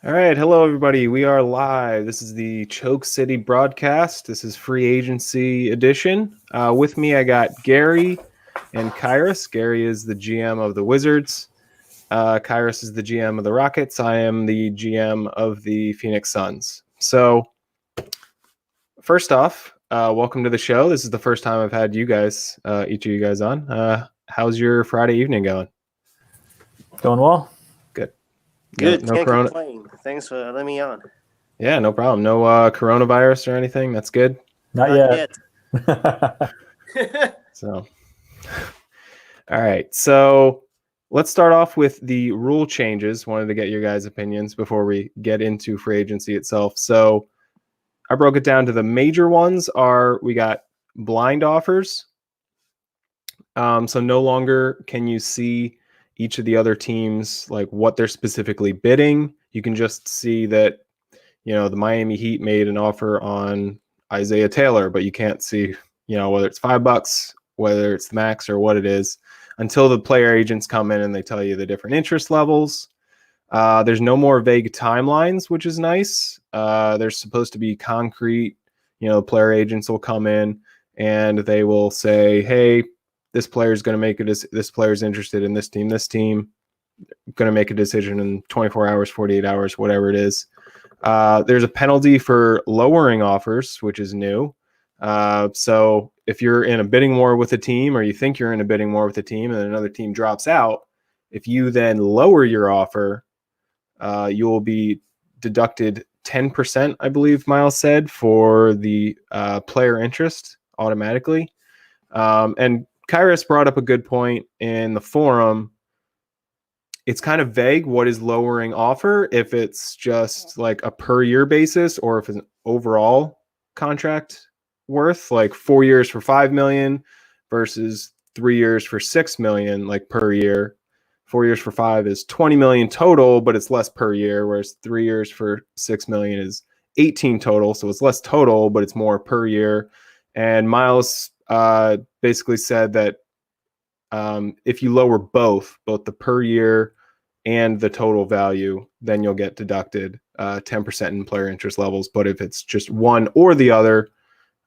All right, hello everybody. We are live. This is the Choke City broadcast. This is free agency edition. With me, I got Gary and Kyrus. Gary is the GM of the Wizards. Kyrus is the GM of the Rockets. I am the GM of the Phoenix Suns. So, first off, welcome to the show. This is the first time I've had you guys, each of you guys on. How's your Friday evening going? Going well. Good. No, Good, no can't corona. complain. Thanks for letting me on. Yeah, no problem. No coronavirus or anything. That's good. Not Not yet. yet. So, all right. So let's start off with the rule changes. Wanted to get your guys' opinions before we get into free agency itself. So I broke it down to the major ones are we got blind offers. So no longer can you see each of the other teams, like what they're specifically bidding. You can just see that, the Miami Heat made an offer on Isaiah Taylor, but you can't see, whether it's $5, whether it's the max or what it is, until the player agents come in and they tell you the different interest levels. There's no more vague timelines, which is nice. There's supposed to be concrete, player agents will come in and they will say, hey, this player is going to make it. This player is interested in this team going to make a decision in 24 hours, 48 hours, whatever it is. There's a penalty for lowering offers, which is new. So if you're in a bidding war with a team, or you think you're in a bidding war with a team and another team drops out, if you then lower your offer, you will be deducted 10%, I believe Miles said, for the player interest automatically. And Kyrus brought up a good point in the forum. It's kind of vague what is lowering offer, if it's just like a per year basis or if it's an overall contract worth, like 4 years for 5 million versus 3 years for 6 million, like per year. 4 years for 5 is 20 million total, but it's less per year, whereas 3 years for 6 million is 18 total, so it's less total, but it's more per year. And Miles basically said that if you lower both the per year and the total value, then you'll get deducted 10% in player interest levels. But if it's just one or the other,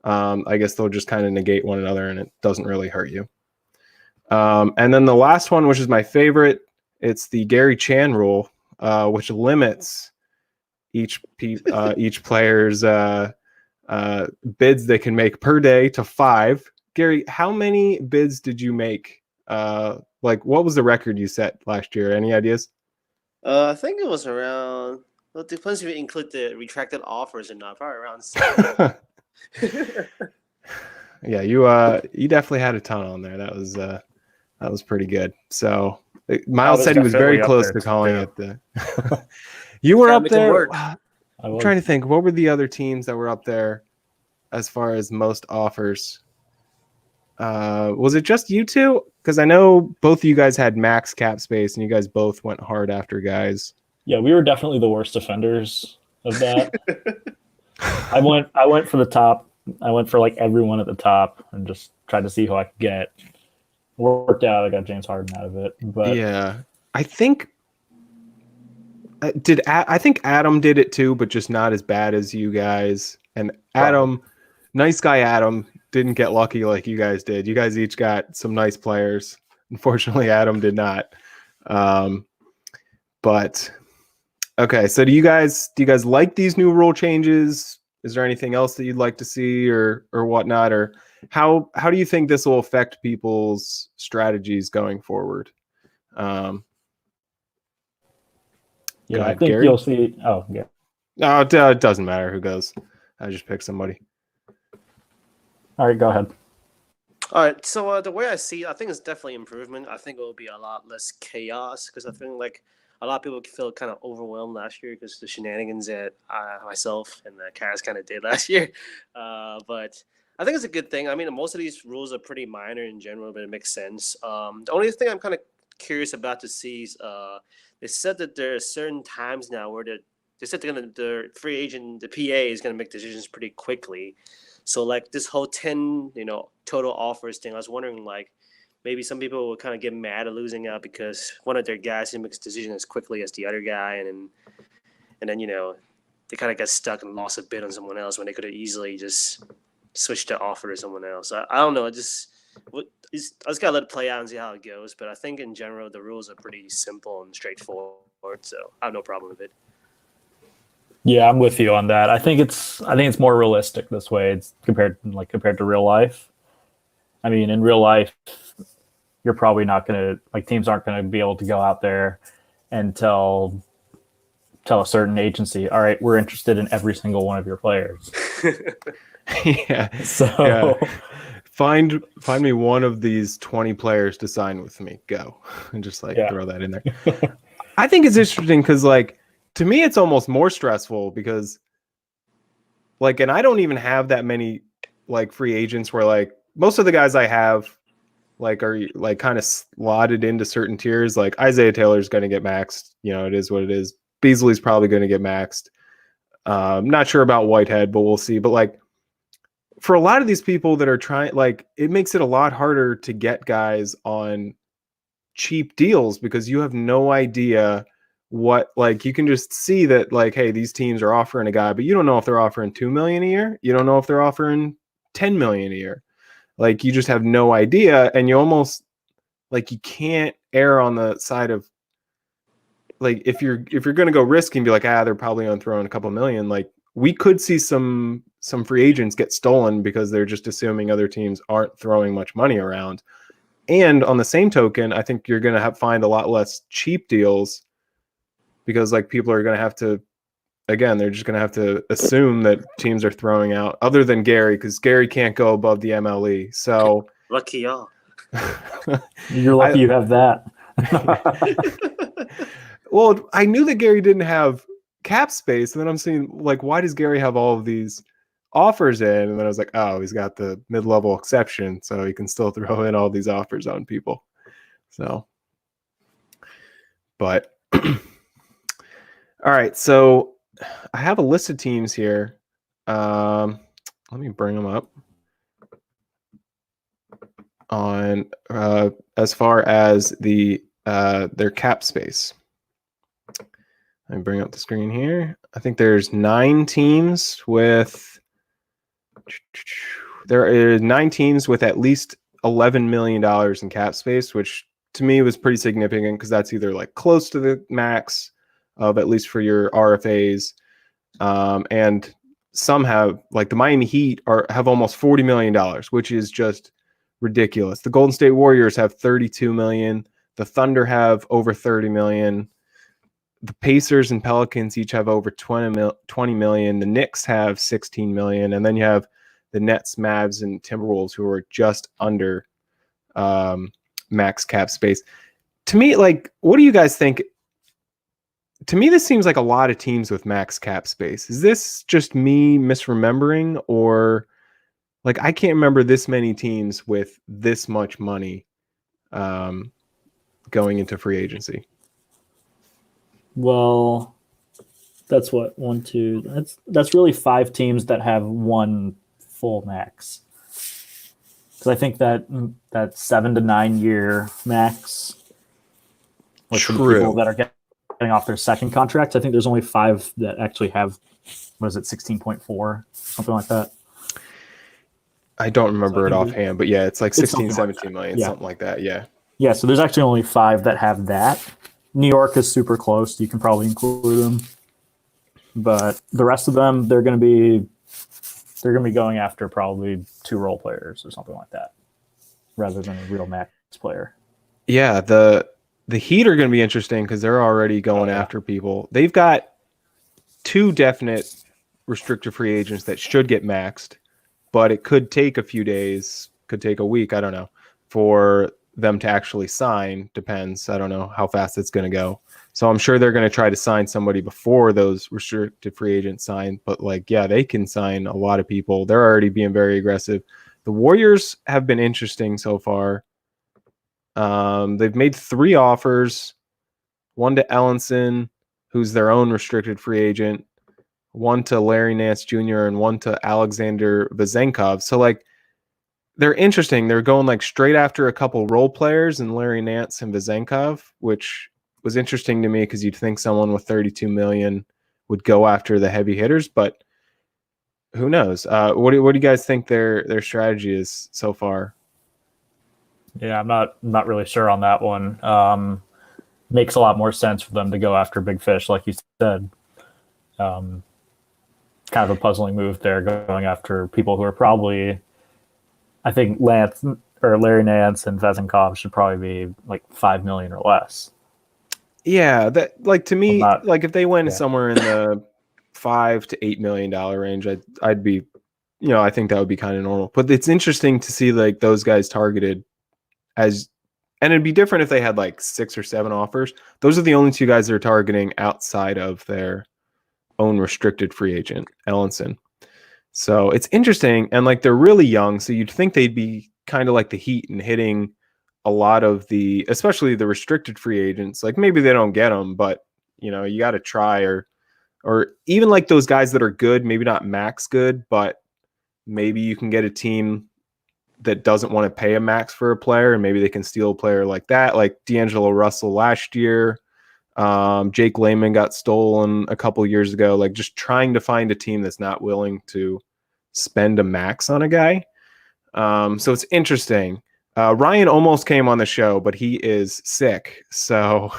I guess they'll just kind of negate one another and it doesn't really hurt you. And then the last one, which is my favorite, it's the Gary Chan rule, which limits each player's bids they can make per day to 5. Gary, how many bids did you make? What was the record you set last year? Any ideas? I think it was around. Well, it depends if you include the retracted offers or not. Probably around 7. Yeah, you definitely had a ton on there. That was pretty good. So Miles said he was very close to calling it the. You were up there. I'm trying to think. What were the other teams that were up there as far as most offers? Was it just you two? Because I know both of you guys had max cap space and you guys both went hard after guys. Yeah, we were definitely the worst offenders of that. I went for the top. I went for like everyone at the top and just tried to see who I could get. Worked out. I got James Harden out of it. But yeah, I think I think Adam did it too, but just not as bad as you guys. And Adam, nice guy Adam, didn't get lucky like you guys did. You guys each got some nice players. Unfortunately, Adam did not. But okay, so do you guys like these new rule changes? Is there anything else that you'd like to see or whatnot? Or how do you think this will affect people's strategies going forward? Yeah, I think Gary? You'll see. Oh, yeah. No, it doesn't matter who goes. I just pick somebody. All right, go ahead. All right, so the way I see it, I think it's definitely improvement. I think it will be a lot less chaos because I think like a lot of people feel kind of overwhelmed last year because the shenanigans that myself and Kaz kind of did last year. But I think it's a good thing. I mean, most of these rules are pretty minor in general, but it makes sense. The only thing I'm kind of curious about to see is they said that there are certain times now where they said the free agent, the PA is going to make decisions pretty quickly. So like this whole 10, total offers thing, I was wondering like maybe some people will kind of get mad at losing out because one of their guys makes a decision as quickly as the other guy, and then and then they kind of get stuck and lost a bid on someone else when they could have easily just switched the offer to someone else. I don't know. I just gotta let it play out and see how it goes. But I think in general the rules are pretty simple and straightforward, so I have no problem with it. Yeah, I'm with you on that. I think it's more realistic this way. It's compared to real life. I mean, in real life, you're probably not gonna teams aren't gonna be able to go out there and tell a certain agency, all right, we're interested in every single one of your players. Yeah. So yeah. Find me one of these 20 players to sign with me. Go. And just throw that in there. I think it's interesting because to me it's almost more stressful because and I don't even have that many free agents where most of the guys I have are kind of slotted into certain tiers. Isaiah Taylor's going to get maxed. It is what it is. Beasley's probably going to get maxed. Not sure about Whitehead, but we'll see. But for a lot of these people that are trying, it makes it a lot harder to get guys on cheap deals because you have no idea what, you can just see that hey, these teams are offering a guy, but you don't know if they're offering $2 million a year. You don't know if they're offering $10 million a year. You just have no idea. And you almost you can't err on the side of if you're going to go risk and be they're probably on throwing a couple million, we could see some free agents get stolen because they're just assuming other teams aren't throwing much money around. And on the same token, I think you're going to find a lot less cheap deals because people are going to have to, again, they're just going to have to assume that teams are throwing out, other than Gary, because Gary can't go above the MLE. So lucky y'all. You're lucky you have that. Well, I knew that Gary didn't have cap space, and then I'm seeing why does Gary have all of these offers in? And then I was oh, he's got the mid-level exception, so he can still throw in all these offers on people. So, but all right, so I have a list of teams here. Let me bring them up on as far as the their cap space. Let me bring up the screen here. I think there's 9 teams with at least $11 million in cap space, which to me was pretty significant because that's either close to the max of at least for your RFAs. And some have the Miami Heat have almost $40 million, which is just ridiculous. The Golden State Warriors have 32 million. The Thunder have over 30 million. The Pacers and Pelicans each have over 20 million. The Knicks have 16 million. And then you have the Nets, Mavs, and Timberwolves who are just under max cap space. To me, what do you guys think? To me, this seems like a lot of teams with max cap space. Is this just me misremembering, or I can't remember this many teams with this much money going into free agency? Well, that's what 1, 2. That's really 5 teams that have one full max. Because I think that 7 to 9 year max. For the people that are getting off their second contract, I think there's only 5 that actually have 16.4, something like that. I don't remember it offhand, but yeah, it's 16, 17 million, yeah. Something like that. Yeah. Yeah. So there's actually only 5 that have that. New York is super close. You can probably include them, but the rest of them, they're going to be going after probably 2 role players or something like that, rather than a real max player. Yeah. The Heat are going to be interesting because they're already going after people. They've got 2 definite restricted free agents that should get maxed, but it could take a few days, could take a week, I don't know, for them to actually sign. Depends. I don't know how fast it's going to go. So I'm sure they're going to try to sign somebody before those restricted free agents sign. But they can sign a lot of people. They're already being very aggressive. The Warriors have been interesting so far. They've made 3 offers, one to Ellenson, who's their own restricted free agent, one to Larry Nance Jr., and one to Alexander Vezenkov. So they're interesting. They're going straight after a couple role players in Larry Nance and Vezenkov, which was interesting to me because you'd think someone with 32 million would go after the heavy hitters, but who knows? What do you guys think their strategy is so far? Yeah, I'm not really sure on that one. Makes a lot more sense for them to go after big fish, like you said. Kind of a puzzling move there, going after people who are probably, I think Lance or Larry Nance and Vezenkov should probably be like 5 million or less. Yeah, that like to me, Well, not, like if they went yeah. somewhere in the $5 to $8 million range, I'd be, I think that would be kind of normal. But it's interesting to see like those guys targeted as, and it'd be different if they had like 6 or 7 offers. Those are the only 2 guys they're targeting outside of their own restricted free agent, Ellenson. So it's interesting, and like they're really young, so you'd think they'd be kind of like the Heat and hitting a lot of the, especially the restricted free agents. Like maybe they don't get them, but you got to try, or even like those guys that are good, maybe not max good, but maybe you can get a team that doesn't want to pay a max for a player, and maybe they can steal a player like that, like D'Angelo Russell last year. Jake Layman got stolen a couple years ago. Like just trying to find a team that's not willing to spend a max on a guy. So it's interesting. Ryan almost came on the show, but he is sick. So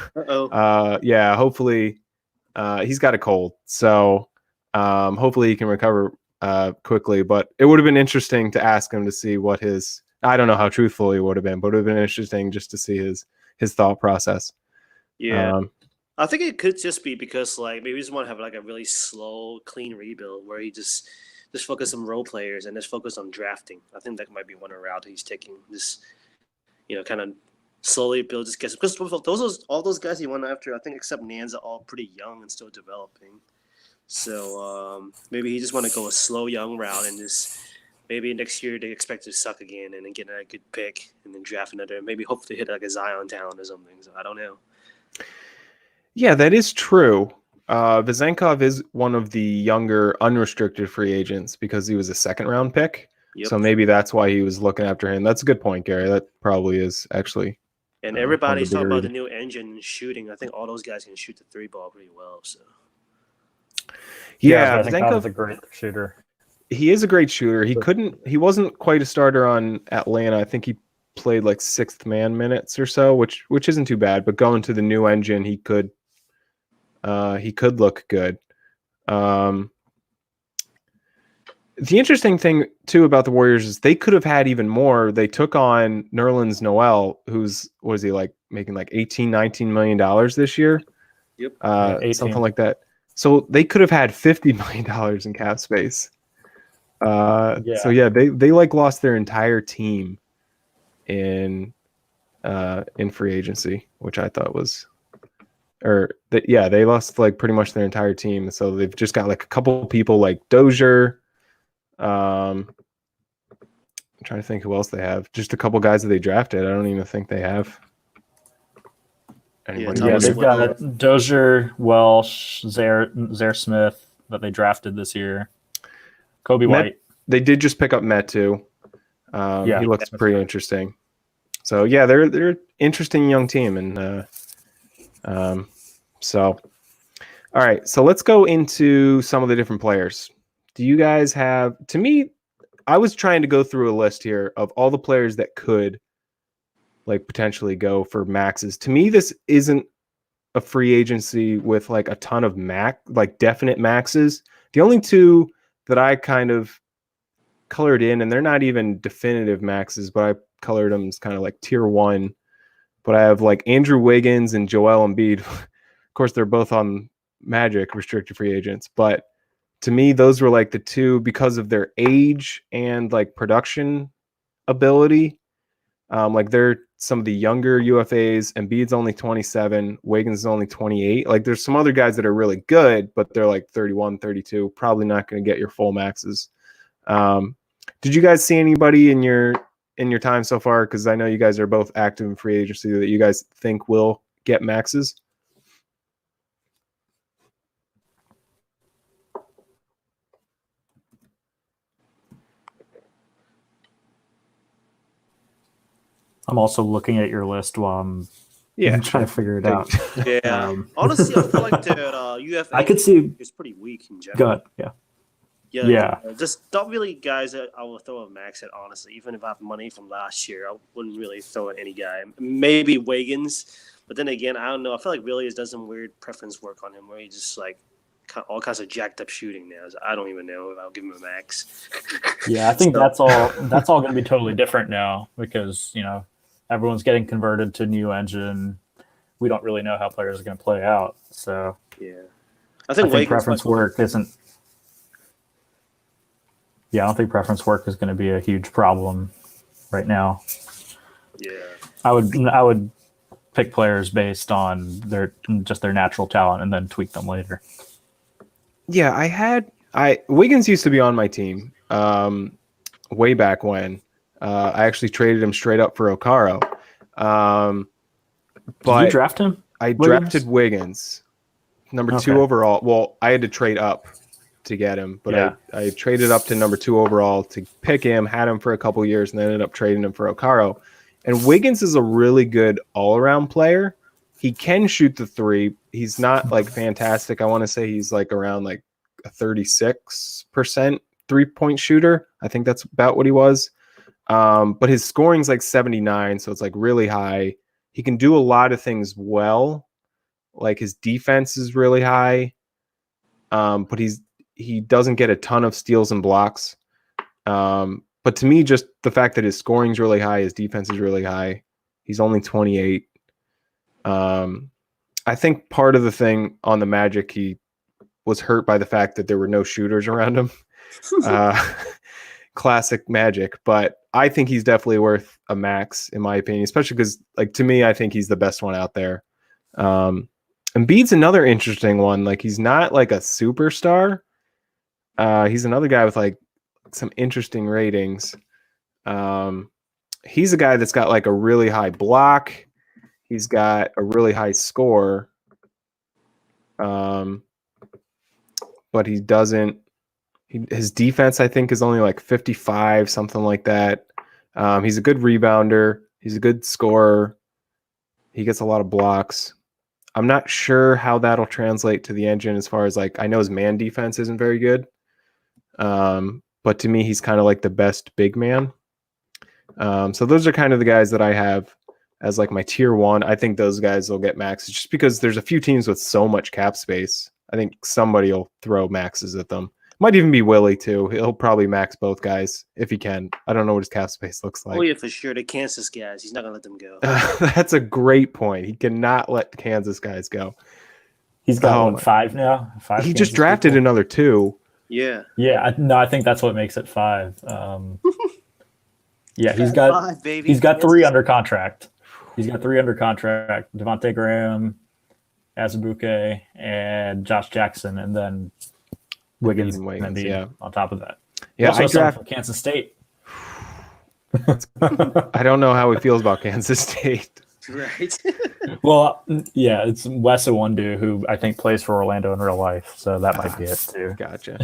yeah, hopefully he's got a cold. So hopefully he can recover quickly. But it would have been interesting to ask him to see what his, I don't know how truthful he would have been, but it would have been interesting just to see his thought process. Yeah. I think it could just be because like maybe he just want to have like a really slow, clean rebuild where he just focus on role players and just focus on drafting. I think that might be one route he's taking. Just kind of slowly build his guys because all those guys he went after, I think except Nans, are all pretty young and still developing. So maybe he just want to go a slow young route and just maybe next year they expect to suck again and then get a good pick and then draft another. Maybe hope to hit like a Zion talent or something. So I don't know. Yeah, that is true. Vezenkov is one of the younger unrestricted free agents because he was a 2nd-round pick. Yep. So maybe that's why he was looking after him. That's a good point, Gary. That probably is actually. And everybody's talking about the new engine and shooting. I think all those guys can shoot the 3-ball pretty well. So. Yeah, Vezenkov is a great shooter. He is a great shooter. He wasn't quite a starter on Atlanta. I think he played like 6th man minutes or so, which isn't too bad. But going to the new engine, he could look good. The interesting thing too about the Warriors is they could have had even more. They took on Nerlens Noel, who's he like making like $18-19 million this year? Yep. Something like that. So they could have had $50 million in cap space. So yeah, they like lost their entire team in free agency, which I thought was, they lost like pretty much their entire team. So they've just got like a couple people like Dozier. I'm trying to think who else they have. Just a couple guys that they drafted. I don't even think they have anybody. Yeah, they've got Dozier, Welsh, Zaire Smith that they drafted this year. Kobe White. They did just pick up Met too. He looks pretty interesting. So yeah, they're an interesting young team, and so all right. So let's go into some of the different players. Do you guys have? To me, I was trying to go through a list here of all the players that could like potentially go for maxes. To me, this isn't a free agency with like a ton of definite maxes. The only 2 that I kind of colored in, and they're not even definitive maxes, but I colored them as kind of like tier 1. But I have like Andrew Wiggins and Joel Embiid. Of course, they're both on Magic restricted free agents, but to me, those were like the 2 because of their age and like production ability. Like they're some of the younger UFAs. Embiid's only 27. Wiggins is only 28. Like there's some other guys that are really good, but they're like 31, 32. Probably not going to get your full maxes. Did you guys see anybody in your time so far? Because I know you guys are both active in free agency that you guys think will get maxes. I'm also looking at your list while I'm Yeah. I'm trying to figure it out. Yeah. Honestly, I feel like the UFA I could see. is pretty weak in general. Good. Yeah. Yeah. Just not really guys that I will throw a max at, honestly. Even if I have money from last year, I wouldn't really throw at any guy. Maybe Wiggins. But then again, I don't know. I feel like Willie has done some weird preference work on him where he just like all kinds of jacked up shooting now. So I don't even know if I'll give him a max. Yeah, I think that's all going to be totally different now because, everyone's getting converted to new engine. We don't really know how players are going to play out. So yeah. I think preference work isn't. Yeah, I don't think preference work is going to be a huge problem right now. Yeah. I would pick players based on their natural talent and then tweak them later. Yeah, Wiggins used to be on my team way back when. I actually traded him straight up for Okaro. But did you draft him? I drafted Wiggins, number 2 overall. Well, I had to trade up to get him, but I traded up to number 2 overall to pick him, had him for a couple years, and then ended up trading him for Okaro. And Wiggins is a really good all-around player. He can shoot the 3. He's not like fantastic. I want to say he's like around like a 36% 3-point shooter. I think that's about what he was. But his scoring's like 79, so it's like really high. He can do a lot of things well. Like his defense is really high. But he doesn't get a ton of steals and blocks. But to me, just the fact that his scoring's really high, his defense is really high. He's only 28. I think part of the thing on the Magic, he was hurt by the fact that there were no shooters around him. Classic Magic, but I think he's definitely worth a max in my opinion, especially because, like, to me, I think he's the best one out there. Embiid's another interesting one. Like, he's not like a superstar. He's another guy with like some interesting ratings. He's a guy that's got like a really high block. He's got a really high score. But he doesn't. His defense, I think, is only like 55, something like that. He's a good rebounder. He's a good scorer. He gets a lot of blocks. I'm not sure how that'll translate to the engine as far as like, I know his man defense isn't very good. But to me, he's kind of like the best big man. So those are kind of the guys that I have as like my tier 1. I think those guys will get maxes just because there's a few teams with so much cap space. I think somebody will throw maxes at them. Might even be Willie too. He'll probably max both guys if he can. I don't know what his cap space looks like. Oh yeah, for sure. The Kansas guys, he's not gonna let them go. That's a great point. He cannot let Kansas guys go. He's got 5 now. 5. He just drafted another 2. Yeah. Yeah. No, I think that's what makes it 5. Yeah, he's got 5, baby. He's got 3 under contract. He's got 3 under contract. Devontae Graham, Azubuike, and Josh Jackson, and then Wiggins and Embiid on top of that. Yeah, I drafted Kansas State. I don't know how he feels about Kansas State. Right. Well, yeah, it's Wes Iwundu, who I think plays for Orlando in real life, so that might be it too. Gotcha.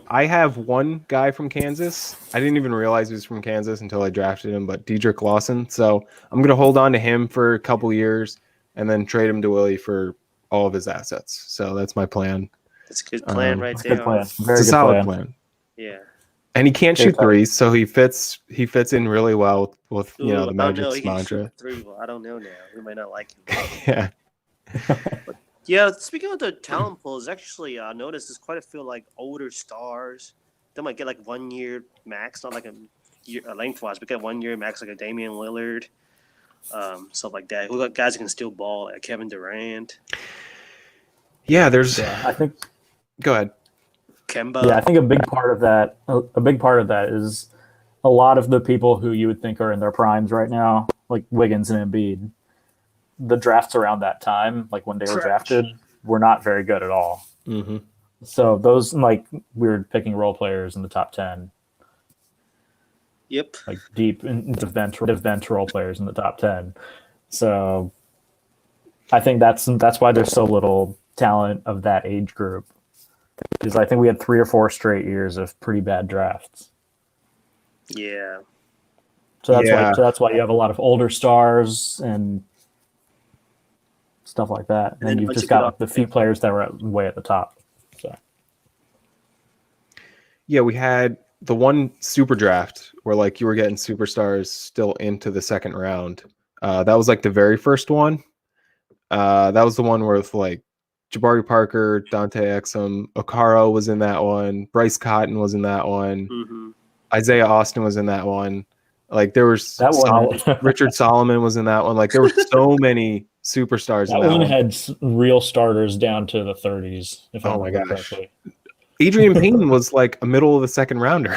I have one guy from Kansas. I didn't even realize he was from Kansas until I drafted him, but Dedrick Lawson. So I'm going to hold on to him for a couple years and then trade him to Willie for all of his assets. So that's my plan. That's a good plan right there. Good plan. Very it's a solid plan. Yeah. And he can't shoot threes, so he fits in really well with the Magic's mantra. Well, I don't know now. We might not like him. Yeah. But, yeah, speaking of the talent pools, actually, I noticed there's quite a few like older stars. They might get like 1 year max, not like a year lengthwise, but get 1 year max like a Damian Lillard, stuff like that. We got guys that can still ball, like Kevin Durant. Yeah, there's. I think. Go ahead. Kemba. Yeah, I think a big part of that is a lot of the people who you would think are in their primes right now, like Wiggins and Embiid. The drafts around that time, like when they were drafted, were not very good at all. Mm-hmm. So those, like, we were picking role players in the top 10. Yep. Like deep into bench role players in the top 10. So I think that's why there's so little talent of that age group. Because I think we had 3 or 4 straight years of pretty bad drafts. Yeah. So that's why you have a lot of older stars, and stuff like that. And then then you've once just you get got off like the few players that were way at the top. So Yeah, we had the one super draft where like you were getting superstars still into the second round. That was like the very first one. That was the one where with like Jabari Parker, Dante Exum, Okaro was in that one. Bryce Cotton was in that one. Mm-hmm. Isaiah Austin was in that one. Like there was that one, Richard Solomon was in that one. Like there were so many superstars that in that one one. had real starters down to the 30s, if I Oh my remember gosh. correctly. Adrian Payne was like a middle of the second rounder.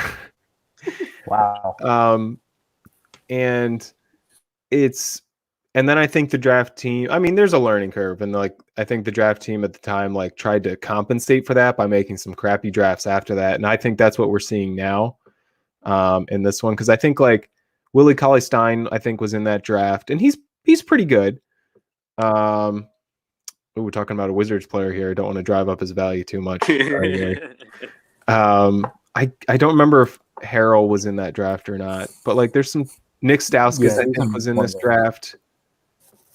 Wow. And it's and then I think the draft team, I mean, there's a learning curve, and like I think the draft team at the time like tried to compensate for that by making some crappy drafts after that. And I think that's what we're seeing now in this one, because I think like Willie Cauley-Stein, I think, was in that draft, and he's pretty good. We're talking about a Wizards player here. I don't want to drive up his value too much. Sorry, I don't remember if Harrell was in that draft or not, but like there's some Nick Stauskas, I think, was in this draft.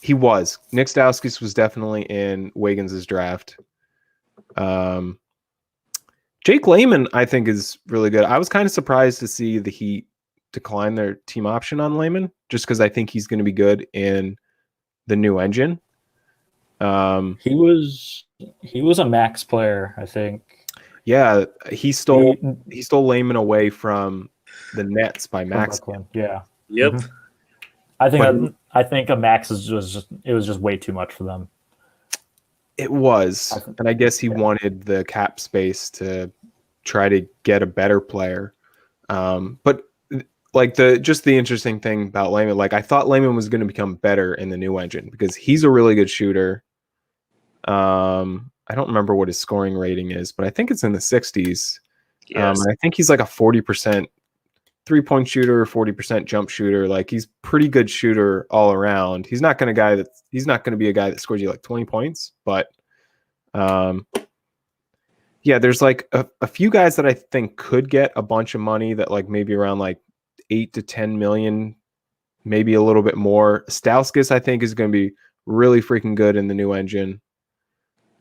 He was. Nick Stauskas was definitely in Wiggins' draft. Jake Layman, I think, is really good. I was kind of surprised to see the Heat decline their team option on Layman, just because I think he's going to be good in the new engine. He was a max player, I think. Yeah, he stole Layman away from the Nets by max. Yeah. Yep. Mm-hmm. I think a max was just way too much for them. It was, and I guess he wanted the cap space to try to get a better player. But like the interesting thing about Layman, like I thought Layman was going to become better in the new engine because he's a really good shooter. I don't remember what his scoring rating is, but I think it's in the 60s. Yes. I think he's like a 40% 3-point shooter, 40% jump shooter. Like he's pretty good shooter all around. He's not going to be a guy that scores you like 20 points, but yeah, there's like a few guys that I think could get a bunch of money that like maybe around like 8 to 10 million, maybe a little bit more. Stauskas, I think, is going to be really freaking good in the new engine.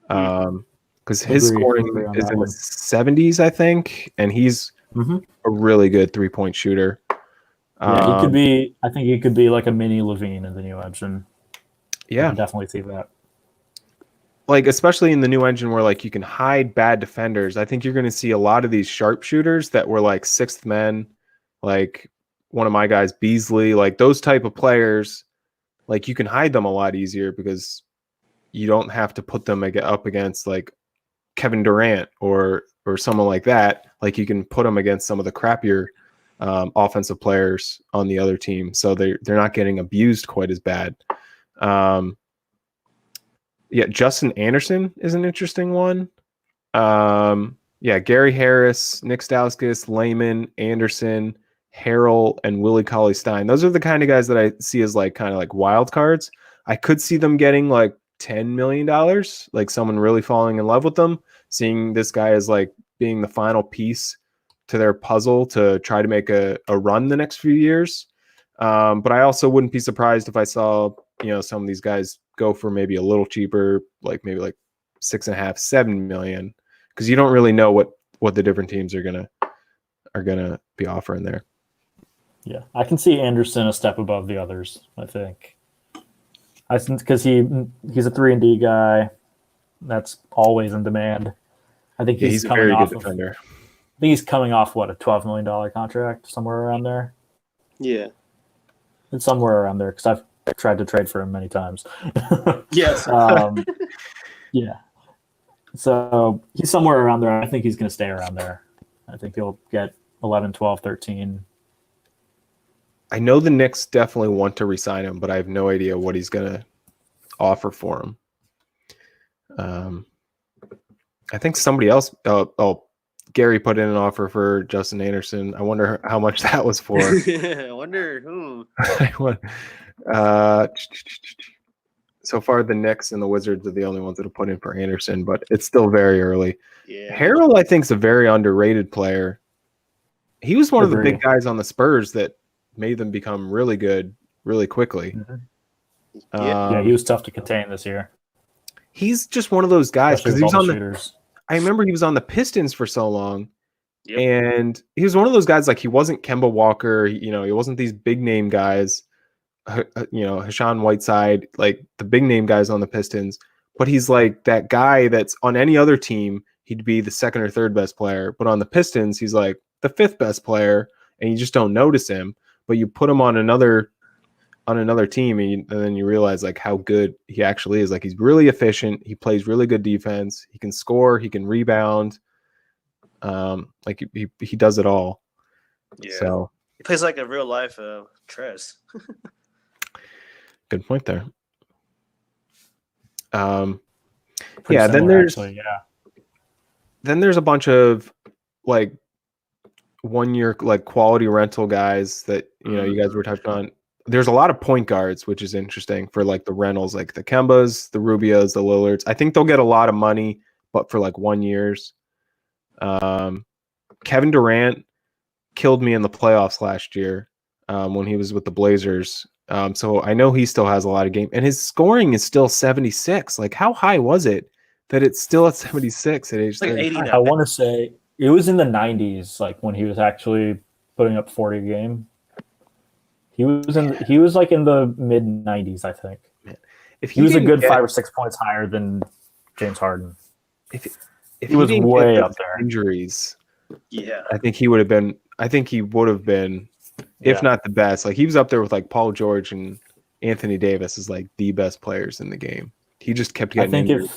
Because his scoring is in the 70s, I think, and he's a really good 3-point shooter. Yeah, he could be. I think he could be like a mini Levine in the new engine. Yeah, I can definitely see that. Like especially in the new engine where like you can hide bad defenders. I think you're going to see a lot of these sharpshooters that were like sixth men, like one of my guys, Beasley, like those type of players. Like you can hide them a lot easier because you don't have to put them up against like Kevin Durant or someone like that. Like you can put them against some of the crappier offensive players on the other team, so they're not getting abused quite as bad. Yeah, Justin Anderson is an interesting one. Yeah, Gary Harris, Nick Stauskas, Layman, Anderson, Harrell, and Willie Cauley-Stein. Those are the kind of guys that I see as like kind of like wild cards. I could see them getting like $10 million, like someone really falling in love with them, seeing this guy as like being the final piece to their puzzle to try to make a run the next few years. But I also wouldn't be surprised if I saw, some of these guys go for maybe a little cheaper, like maybe like 6.5, 7 million, because you don't really know what the different teams are gonna be offering there. Yeah, I can see Anderson a step above the others. I think because he's a 3-and-D guy that's always in demand. I think he's a very good defender. I think he's coming off a $12 million contract, somewhere around there. Yeah, it's somewhere around there because I've tried to trade for him many times. Yes. Yeah. So he's somewhere around there. I think he's going to stay around there. I think he'll get 11, 12, 13. I know the Knicks definitely want to re-sign him, but I have no idea what he's going to offer for him. I think somebody else. Gary put in an offer for Justin Anderson. I wonder how much that was for. I wonder who. So far, the Knicks and the Wizards are the only ones that have put in for Anderson, but it's still very early. Yeah. Harrell, I think, is a very underrated player. He was one of the big guys on the Spurs that made them become really good really quickly. Yeah, he was tough to contain this year. he's just one of those guys Especially because with he all was the on the. shooters. I remember he was on the Pistons for so long, Yep. and he was one of those guys. Like he wasn't Kemba Walker, he wasn't these big name guys. Hassan Whiteside, like the big name guys on the Pistons, but he's like that guy that's on any other team, he'd be the second or third best player. But on the Pistons, he's like the fifth best player, and you just don't notice him. But you put him on another team, and then you realize like how good he actually is. Like he's really efficient. He plays really good defense. He can score. He can rebound. Like he does it all. Yeah. So He plays like a real life Trez. good point there. Pretty Yeah, then similar, actually, then there's a bunch of like 1 year like quality rental guys that you guys were touched on. There's a lot of point guards, which is interesting for like the rentals, like the Kembas, the Rubios, the Lillards. I think they'll get a lot of money, but for like 1 years. Kevin Durant killed me in the playoffs last year when he was with the Blazers. So I know he still has a lot of game, and his scoring is still 76. Like, how high was it that it's still at 76 at age Like 30? 80 I now. want to say it was in the 90s, like when he was actually putting up 40 a game. He was like in the mid 90s, I think. If He was a didn't good get- 5 or 6 points higher than James Harden. If He was didn't way get up those there. injuries, Yeah. I think he would have been. If Yeah. not the best. Like he was up there with like Paul George and Anthony Davis as like the best players in the game. He just kept I getting think injured.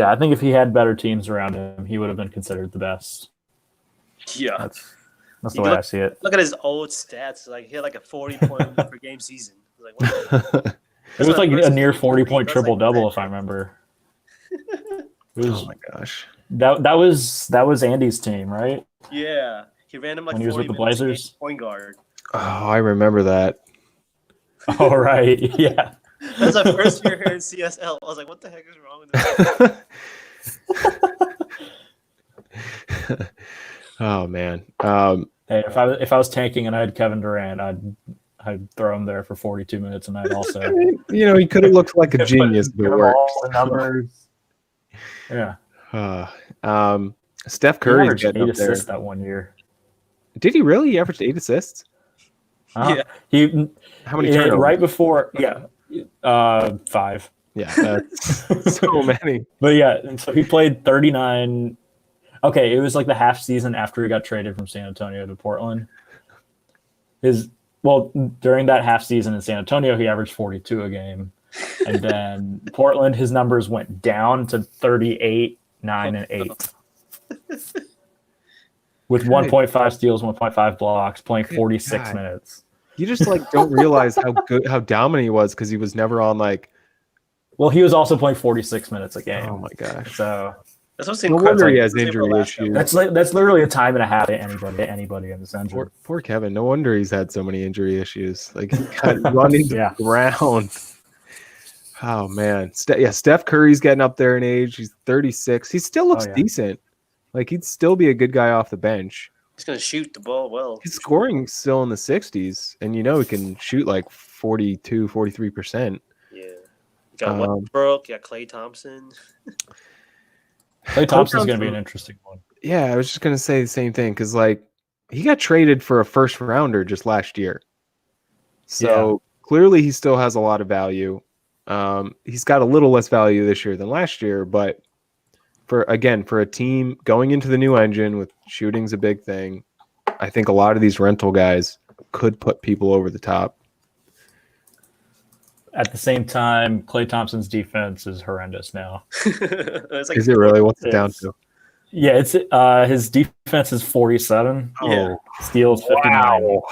I think if he had better teams around him, he would have been considered the best. Yeah. That's the way I see it. Look at his old stats. Like he had like a 40-point per game season. Like, what It was like a near That's 40-point like- triple double, if I remember. It was Oh my gosh. that was Andy's team, right? yeah. He ran him like When he was 40 with the minutes a game, Blazers? point guard. Oh, I remember that. Oh right, yeah. That's our first year here in CSL. I was like, what the heck is wrong with this? Oh man. Hey, if I was tanking and I had Kevin Durant, I'd throw him there for 42 minutes, and I'd also He could have looked like a genius if it give him worked. all the numbers. Yeah, Steph he Curry's averaged getting 8 up there. assists that 1 year. Did he really? He averaged 8 assists? Uh-huh. Yeah. He How many turnovers? right before 5. Yeah, that's so many. But yeah, and so he played 39. Okay, it was like the half season after he got traded from San Antonio to Portland. During that half season in San Antonio, he averaged 42 a game. And then Portland, his numbers went down to 38, 9, and 8. With 1.5 steals, 1.5 blocks, playing 46 God. minutes. You just like don't realize how dominant he was because he was never on like. Well, he was also playing 46 minutes a game. Oh my gosh. So That's what's No incredible. wonder he has He was able to injury last that issues. long. that's literally a time and a half to anybody in this injury. Poor Kevin. No wonder he's had so many injury issues. Like he got run into Yeah. the ground. Oh man. Steph Curry's getting up there in age. He's 36. He still looks yeah. decent. Like he'd still be a good guy off the bench. He's gonna shoot the ball well. His scoring's still in the 60s, and he can shoot like 42, 43%. Yeah. You got Westbrook. You got Klay Thompson. Klay Thompson's going to be an interesting one. Yeah, I was just gonna say the same thing because like he got traded for a first rounder just last year, so clearly he still has a lot of value. He's got a little less value this year than last year, but for a team going into the new engine with shooting's a big thing, I think a lot of these rental guys could put people over the top. At the same time, Klay Thompson's defense is horrendous now. It's like Is it really? What's it down It's- to? Yeah, it's his defense is 47. Yeah. Steals 59. Wow.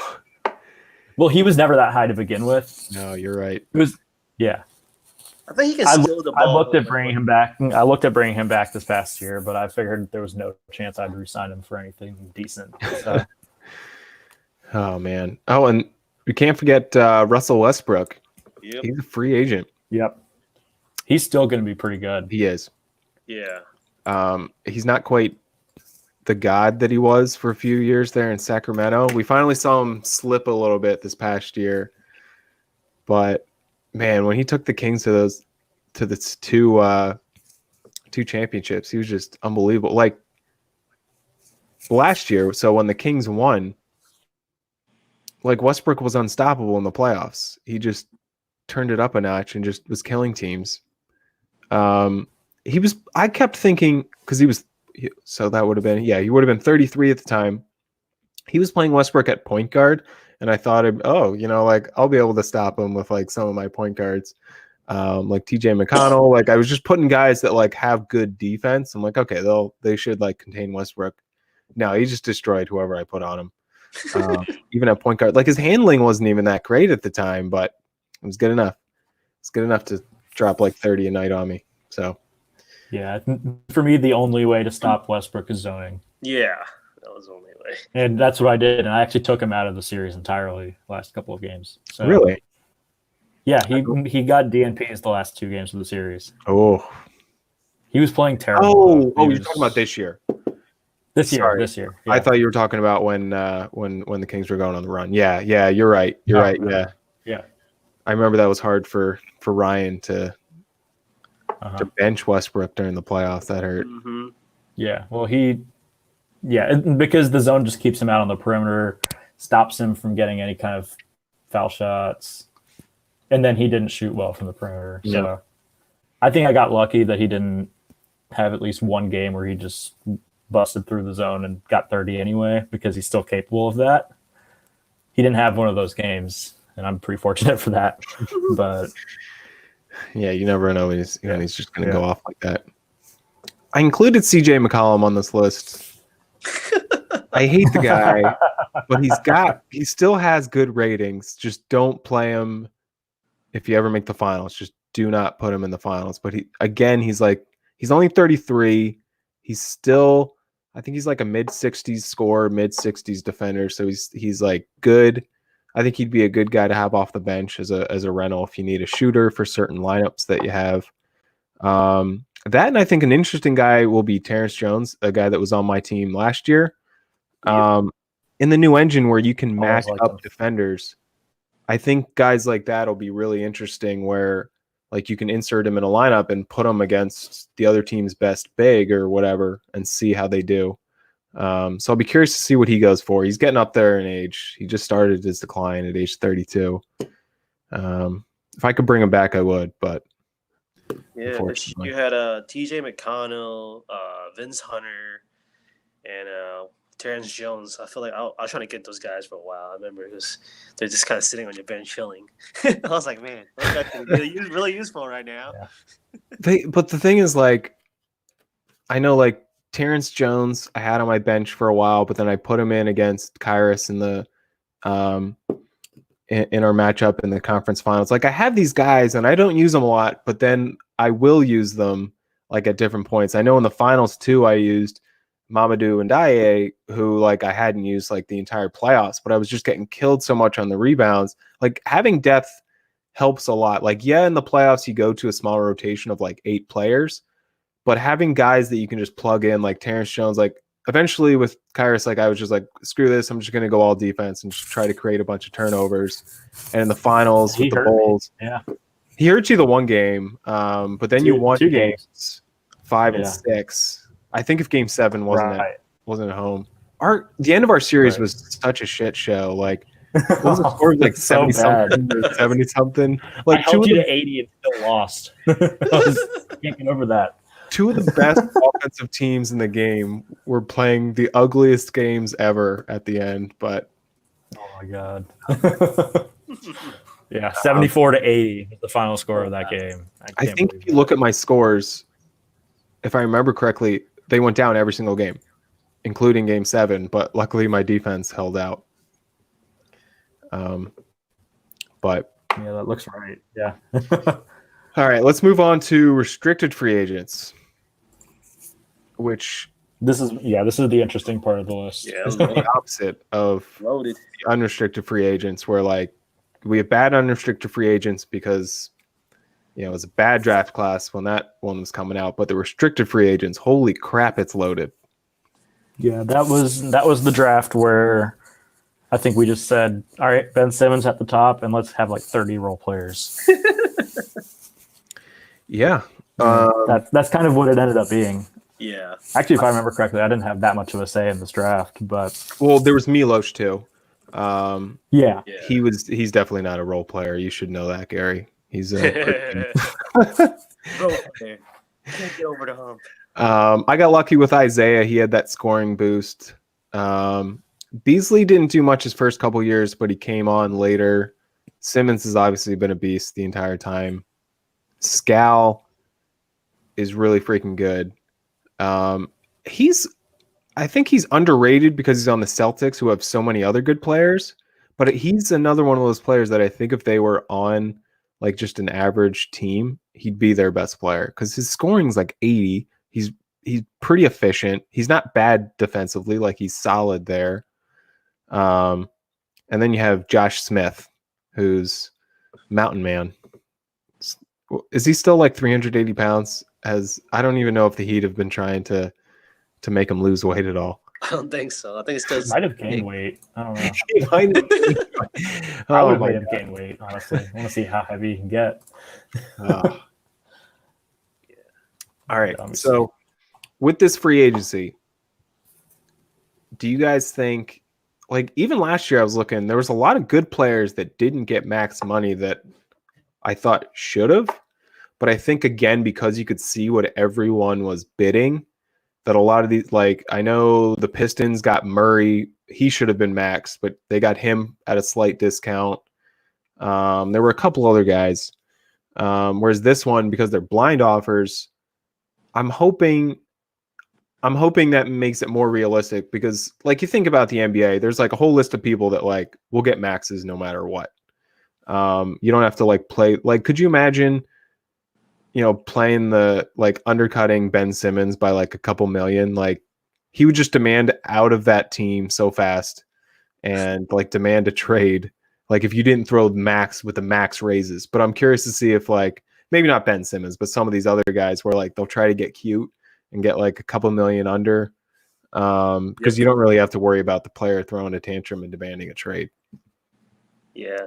Well, he was never that high to begin with. No, you're right. It was I think he can I steal the I ball. looked at bringing him back. I looked at bringing him back this past year, but I figured there was no chance I'd re-sign him for anything decent. So, Oh man. Oh, and we can't forget Russell Westbrook. Yep. He's a free agent. yep, he's still going to be pretty good. He is. Yeah. He's not quite the god that he was for a few years there in Sacramento. We finally saw him slip a little bit this past year, but man, when he took the Kings to to the two championships. He was just unbelievable. Like last year, so when the Kings won, like Westbrook was unstoppable in the playoffs. He just turned it up a notch and just was killing teams. I kept thinking, because so that would have been, he would have been 33 at the time. He was playing Westbrook at point guard, and I thought, like I'll be able to stop him with like some of my point guards, like TJ McConnell. Like I was just putting guys that like have good defense. I'm like, okay, they should like contain Westbrook. No, he just destroyed whoever I put on him. Even at point guard, like his handling wasn't even that great at the time, but it was good enough. It's good enough to drop like 30 a night on me. So, yeah, for me, the only way to stop Westbrook is zoning. Yeah, that was the only way. And that's what I did. And I actually took him out of the series entirely last couple of games. So, really? Yeah, he got DNPs the last 2 games of the series. Oh, he was playing terrible. You're talking about this year. This year. Yeah. I thought you were talking about when the Kings were going on the run. Yeah, you're right. You're right. Yeah. I remember that was hard for Ryan to bench Westbrook during the playoffs. That hurt. Mm-hmm. Yeah. Well, because the zone just keeps him out on the perimeter, stops him from getting any kind of foul shots, and then he didn't shoot well from the perimeter. Yeah. So I think I got lucky that he didn't have at least one game where he just busted through the zone and got 30 anyway, because he's still capable of that. He didn't have one of those games, and I'm pretty fortunate for that. But yeah, you never know when he's just going to go off like that. I included CJ McCollum on this list. I hate the guy, but he still has good ratings. Just don't play him if you ever make the finals. Just do not put him in the finals. But he's only 33. He's still, I think he's like a mid-60s scorer, mid-60s defender. So he's like good. I think he'd be a good guy to have off the bench as a rental if you need a shooter for certain lineups that you have. That, and I think an interesting guy will be Terrence Jones, a guy that was on my team last year. In the new engine where you can match up defenders, I think guys like that will be really interesting, where like you can insert him in a lineup and put him against the other team's best big or whatever and see how they do. So I'll be curious to see what he goes for. He's getting up there in age. He just started his decline at age 32. If I could bring him back, I would, but yeah, you had TJ McConnell, Vince Hunter, and Terrence Jones. I feel like I was trying to get those guys for a while. I remember they're just kind of sitting on your bench chilling. I was like, man, those guys are really useful right now. Yeah. But the thing is, like, I know like Terrence Jones I had on my bench for a while, but then I put him in against Kyrus in the in our matchup in the conference finals. Like I have these guys and I don't use them a lot, but then I will use them like at different points. I know in the finals too, I used Mamadou and Ndaye, who like I hadn't used like the entire playoffs, but I was just getting killed so much on the rebounds. Like having depth helps a lot. Like, yeah, in the playoffs, you go to a small rotation of like 8 players, but having guys that you can just plug in, like Terrence Jones, like eventually with Kyrus, like I was just like, screw this. I'm just going to go all defense and just try to create a bunch of turnovers. And in the finals with the Bulls, he hurt you the one game, but then you won 2 games 5 and 6. I think if Game 7 wasn't at home, the end of our series was such a shit show. Like, what was the score? Like 70 something, 70 something. Like I held you to 80 and still lost. I was thinking over that. 2 of the best offensive teams in the game were playing the ugliest games ever at the end. But oh my god, yeah, 74 to 80 was the final score of that game. I think if you look at my scores, if I remember correctly, they went down every single game, including Game 7. But luckily, my defense held out. But yeah, that looks right. Yeah. All right, let's move on to restricted free agents, which this is the interesting part of the list. Yeah, is the opposite of loaded the unrestricted free agents, where like we have bad unrestricted free agents because it was a bad draft class when that one was coming out, but the restricted free agents, holy crap, it's loaded. Yeah, that was the draft where I think we just said, all right, Ben Simmons at the top, and let's have like 30 role players. Yeah. That's kind of what it ended up being. Yeah. Actually, if I remember correctly, I didn't have that much of a say in this draft, but Well, there was Milos too. yeah. He's definitely not a role player. You should know that, Gary. He's a Bro, player. Can't get over the hump. I got lucky with Isaiah. He had that scoring boost. Beasley didn't do much his first couple years, but he came on later. Simmons has obviously been a beast the entire time. Scal is really freaking good. I think he's underrated because he's on the Celtics, who have so many other good players. But he's another one of those players that I think if they were on like just an average team, he'd be their best player because his scoring's like 80. He's pretty efficient. He's not bad defensively, like he's solid there. And then you have Josh Smith, who's Mountain Man. Is he still like 380 pounds? I don't even know if the Heat have been trying to make him lose weight at all. I don't think so. I think it's still Might have gained weight. I don't know. Oh, I would have made him gain weight, honestly. I want to see how heavy he can get. All right. So with this free agency, do you guys think, like, even last year I was looking, there was a lot of good players that didn't get max money that I thought should have. But I think, again, because you could see what everyone was bidding, that a lot of these, like, I know the Pistons got Murray. He should have been maxed, but they got him at a slight discount. There were a couple other guys. Whereas this one, because they're blind offers, I'm hoping that makes it more realistic because, like, you think about the NBA, there's like a whole list of people that like will get maxes no matter what. You don't have to like play. Like, could you imagine, playing the like undercutting Ben Simmons by like a couple million? Like, he would just demand out of that team so fast and like demand a trade. Like, if you didn't throw max with the max raises. But I'm curious to see if, like, maybe not Ben Simmons, but some of these other guys where like they'll try to get cute and get like a couple million under. Because you don't really have to worry about the player throwing a tantrum and demanding a trade. Yeah.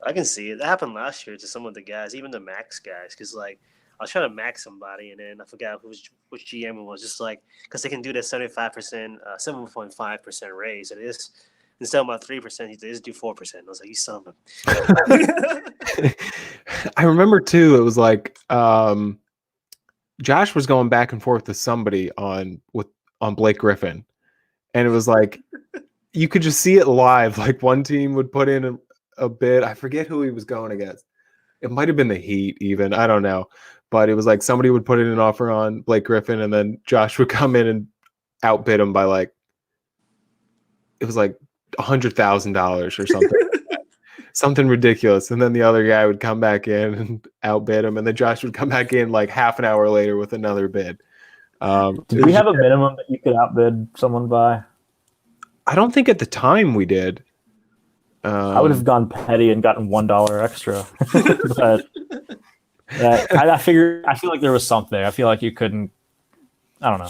I can see it. That happened last year to some of the guys, even the max guys, because like I was trying to max somebody, and then I forgot which GM it was. Just like because they can do the 7.5% raise, and it's instead of my 3%, they just do 4%. I was like, you son of a. I remember too. It was like Josh was going back and forth with somebody on Blake Griffin, and it was like you could just see it live. Like, one team would put in a bid. I forget who he was going against. It might have been the Heat even. I don't know. But it was like somebody would put in an offer on Blake Griffin, and then Josh would come in and outbid him by like, it was like $100,000 or something. Like that. Something ridiculous. And then the other guy would come back in and outbid him, and then Josh would come back in like half an hour later with another bid. Did we have a minimum that you could outbid someone by? I don't think at the time we did. I would have gone petty and gotten $1 extra. But I feel like there was something. I feel like you couldn't. I don't know.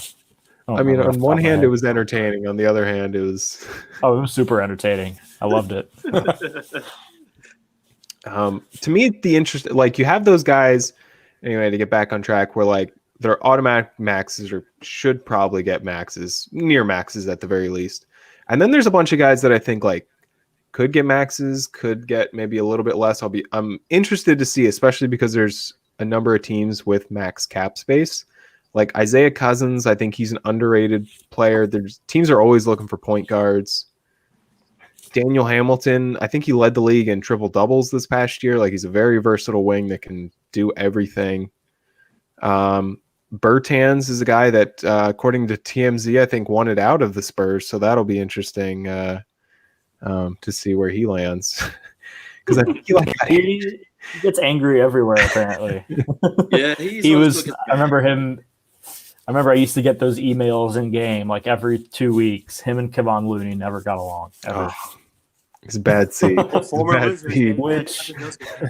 I mean, on one hand, it was entertaining. On the other hand, it was. Oh, it was super entertaining. I loved it. To me, the interest, like, you have those guys, anyway, to get back on track, where like they're automatic maxes or should probably get maxes, near maxes at the very least. And then there's a bunch of guys that I think like could get maxes, could get maybe a little bit less. I'm interested to see, especially because there's a number of teams with max cap space. Like Isaiah Cousins, I think he's an underrated player. Teams are always looking for point guards. Daniel Hamilton, I think he led the league in triple doubles this past year. Like, he's a very versatile wing that can do everything. Bertans is a guy that, according to TMZ, I think wanted out of the Spurs. So that'll be interesting to see where he lands. Because I think he gets angry everywhere, apparently. Yeah, he was. I remember I used to get those emails in game like every 2 weeks. Him and Kevon Looney never got along ever. Oh, it's a bad seed. Which,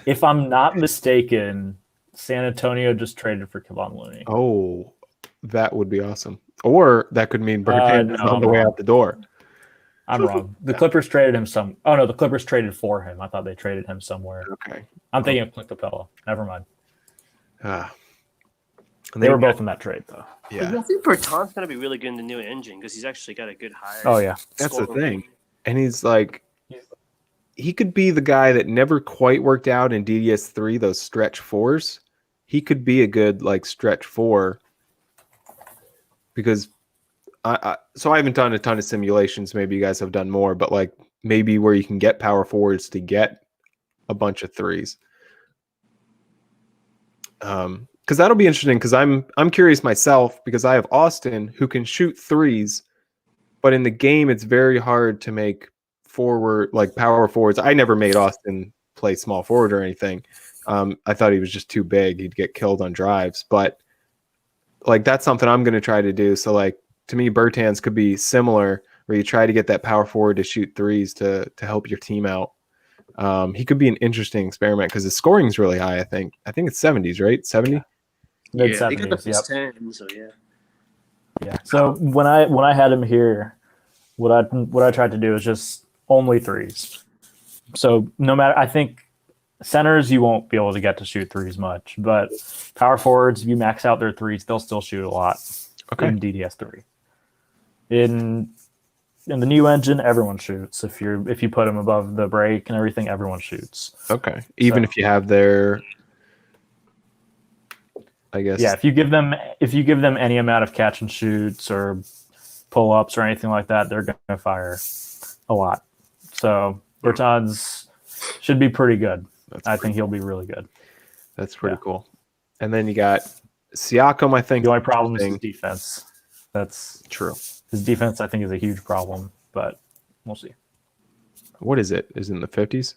if I'm not mistaken, San Antonio just traded for Kevon Looney. Oh, that would be awesome. Or that could mean Bertans is on the way out the door. I'm wrong. The Clippers traded him some. Oh no, the Clippers traded for him. I thought they traded him somewhere. Okay, I'm thinking of Clint Capella. Never mind. And They then were both in that trade, though. yeah, I think Berton's gonna be really good in the new engine because he's actually got a good hire. Oh, yeah. that's the scoring. thing. And he's like, he could be the guy that never quite worked out in DDS3, those stretch fours. He could be a good like stretch four because so I haven't done a ton of simulations. Maybe you guys have done more, but like maybe where you can get power forwards to get a bunch of threes. Because that'll be interesting. Because I'm curious myself because I have Austin who can shoot threes, but in the game it's very hard to make forward like power forwards. I never made Austin play small forward or anything. I thought he was just too big. He'd get killed on drives, but like that's something I'm going to try to do. So like to me, Bertans could be similar where you try to get that power forward to shoot threes to help your team out. He could be an interesting experiment because his scoring is really high. I think it's 70s, right? 70. Mid Yeah, he got the 70s, yep. 10, so yeah. Yeah. So when I had him here, what I tried to do is just only threes. So no matter, I think centers you won't be able to get to shoot threes much, but power forwards, if you max out their threes, they'll still shoot a lot. Okay. In DDS3. In the new engine, everyone shoots. If you put them above the break and everything, everyone shoots. Okay. Even if you have their, I guess. Yeah, if you give them any amount of catch and shoots or pull ups or anything like that, they're gonna fire a lot. So Bertans should be pretty good. I think he'll be really good. That's pretty cool. And then you got Siakam, I think. The only problem is his defense. That's true. His defense, I think, is a huge problem, but we'll see. What is it? Is it in the 50s?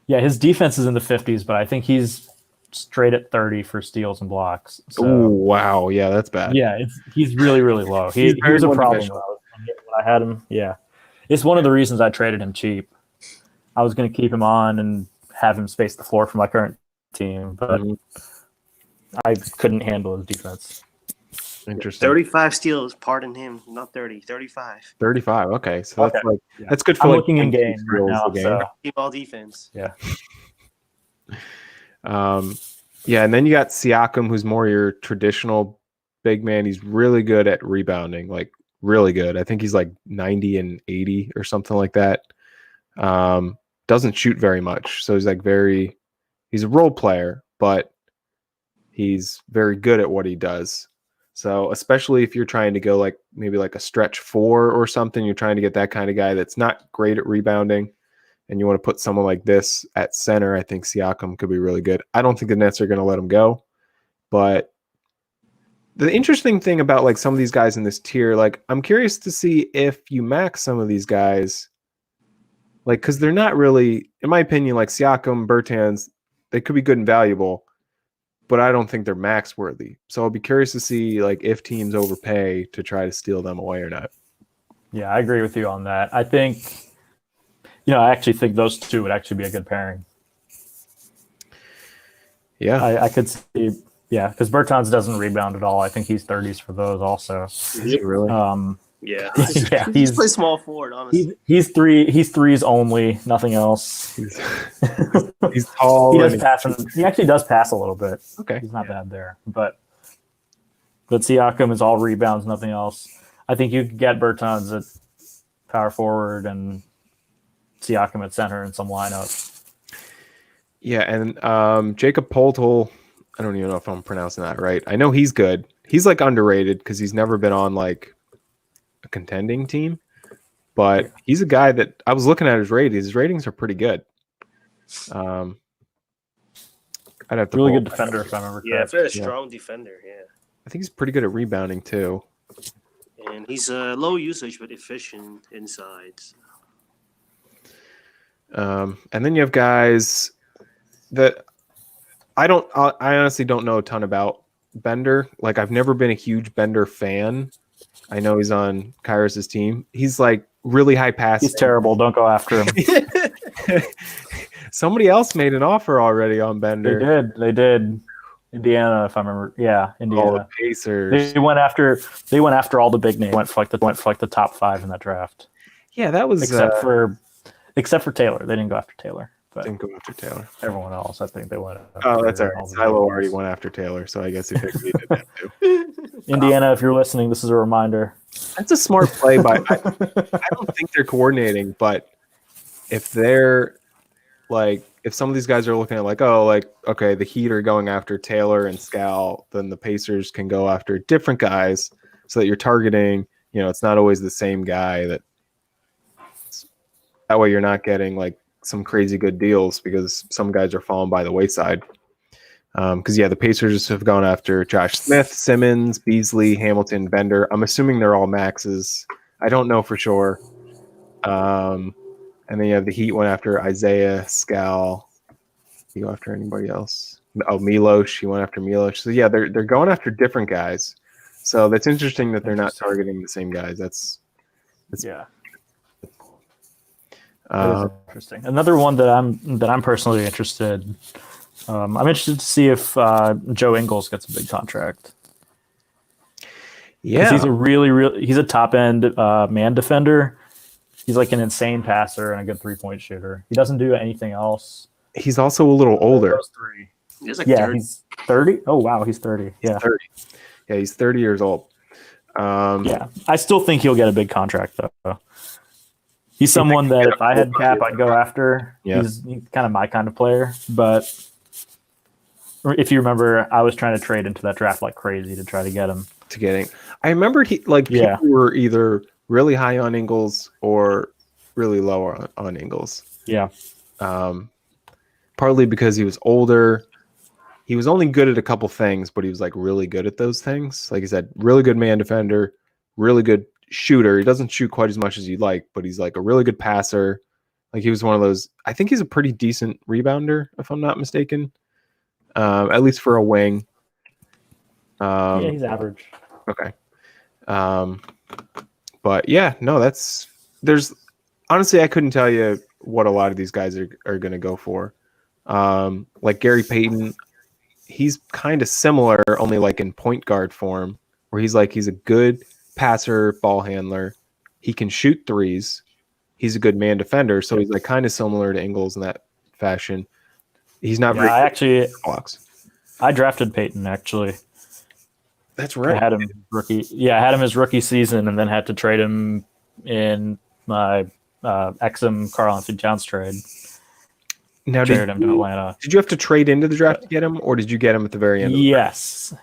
Yeah, his defense is in the 50s, but I think he's straight at 30 for steals and blocks. So, oh, wow. Yeah, that's bad. Yeah, he's really, really low. He was a problem when I had him. Yeah. It's one of the reasons I traded him cheap. I was going to keep him on and have him space the floor for my current team, but I couldn't handle his defense. Interesting. 35 steals, pardon him, not 30, 35. 35. Okay, so that's like that's good for I'm like looking in game right now. So. Keep all defense. Yeah. Yeah, and then you got Siakam, who's more your traditional big man. He's really good at rebounding, like really good. I think he's like 90 and 80 or something like that. Doesn't shoot very much, so he's like he's a role player, but he's very good at what he does. So especially if you're trying to go like maybe like a stretch four or something, you're trying to get that kind of guy that's not great at rebounding, and you want to put someone like this at center, I think Siakam could be really good. I don't think the Nets are going to let him go, but the interesting thing about like some of these guys in this tier, like I'm curious to see if you max some of these guys, like because they're not really, in my opinion, like Siakam, Bertans, they could be good and valuable, but I don't think they're max worthy. So I'll be curious to see like if teams overpay to try to steal them away or not. Yeah, I agree with you on that. I think, I actually think those two would actually be a good pairing. Yeah. I could see, because Bertans doesn't rebound at all. I think he's 30s for those also. Is he really? Yeah. Yeah, he just plays small forward, honestly. He's threes only, nothing else. He's tall. He does pass. He actually does pass a little bit. Okay. He's not bad there. But Siakam is all rebounds, nothing else. I think you could get Bertans at power forward and Siakam at center in some lineup. Yeah, and Jacob Poeltl, I don't even know if I'm pronouncing that right. I know he's good. He's like underrated because he's never been on like a contending team, but he's a guy that I was looking at his ratings. His ratings are pretty good. I'd have to really good defender if I remember correctly. Yeah, very strong defender. Yeah, I think he's pretty good at rebounding too. And he's low usage but efficient inside. And then you have guys that I honestly don't know a ton about. Bender. Like I've never been a huge Bender fan. I know he's on Kyrus' team. He's like really high passing. He's terrible. Don't go after him. Somebody else made an offer already on Bender. They did. Indiana, if I remember. Yeah, Indiana. All the Pacers. They went after all the big names. Went for like the top 5 in that draft. Yeah, that was except for Taylor. They didn't go after Taylor. But Didn't go after Taylor. everyone else, I think they went. Oh, that's all right. all the Silo big already ones. went after Taylor, so I guess he figured he did that too. Indiana, if you're listening, this is a reminder. That's a smart play by. I don't think they're coordinating, but if they're like, if some of these guys are looking at like, oh, like, okay, the Heat are going after Taylor and Scal, then the Pacers can go after different guys so that you're targeting, it's not always the same guy. That way you're not getting like some crazy good deals because some guys are falling by the wayside. Because, the Pacers have gone after Josh Smith, Simmons, Beasley, Hamilton, Bender. I'm assuming they're all maxes. I don't know for sure. And then you have the Heat went after Isaiah, Scal. You go after anybody else? Oh, Milos. You went after Milos. So, they're going after different guys. So that's interesting that they're not targeting the same guys. That's yeah. That is interesting. Another one that I'm personally interested. I'm interested to see if Joe Ingles gets a big contract. Yeah, he's he's a top end man defender. He's like an insane passer and a good 3-point shooter. He doesn't do anything else. He's also a little older. Those three. He's like Yeah, 30. he's 30. Oh wow, he's 30. Yeah, He's 30. Yeah, he's 30 years old. Yeah, I still think he'll get a big contract though. He's someone that if I had cap, I'd go after. Yeah. He's kind of my kind of player. But if you remember, I was trying to trade into that draft like crazy to try to get him. I remember people were either really high on Ingles or really low on Ingles. Yeah. Partly because he was older. He was only good at a couple things, but he was like really good at those things. Like I said, really good man defender, really good shooter. He doesn't shoot quite as much as you'd like, but he's like a really good passer. Like he was one of those. I think he's a pretty decent rebounder, if I'm not mistaken. At least for a wing. Yeah, he's average. Okay. But yeah, no, there's honestly, I couldn't tell you what a lot of these guys are going to go for. Like Gary Payton, he's kind of similar, only like in point guard form, where he's a good passer, ball handler. He can shoot threes. He's a good man defender, so he's like kind of similar to Ingles in that fashion. He's not very good blocks. I drafted Payton actually. That's right. I had him rookie. Yeah, I had him his rookie season, and then had to trade him in my Exum Karl-Anthony Towns trade. Now, traded him to Atlanta. Did you have to trade into the draft to get him, or did you get him at the very end? Yes.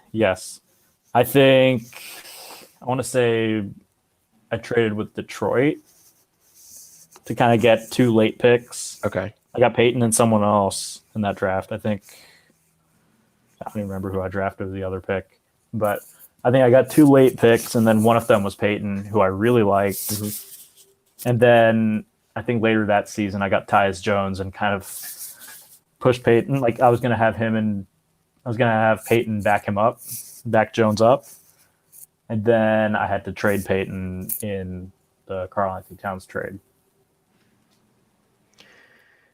I think I want to say I traded with Detroit to kind of get 2 late picks. Okay. I got Peyton and someone else in that draft. I think I don't even remember who I drafted with the other pick, but I think I got 2 late picks, and then one of them was Peyton, who I really liked. Mm-hmm. And then I think later that season I got Tyus Jones and kind of pushed Peyton. Like I was going to have Peyton back Jones up. And then I had to trade Peyton in the Karl-Anthony Towns trade.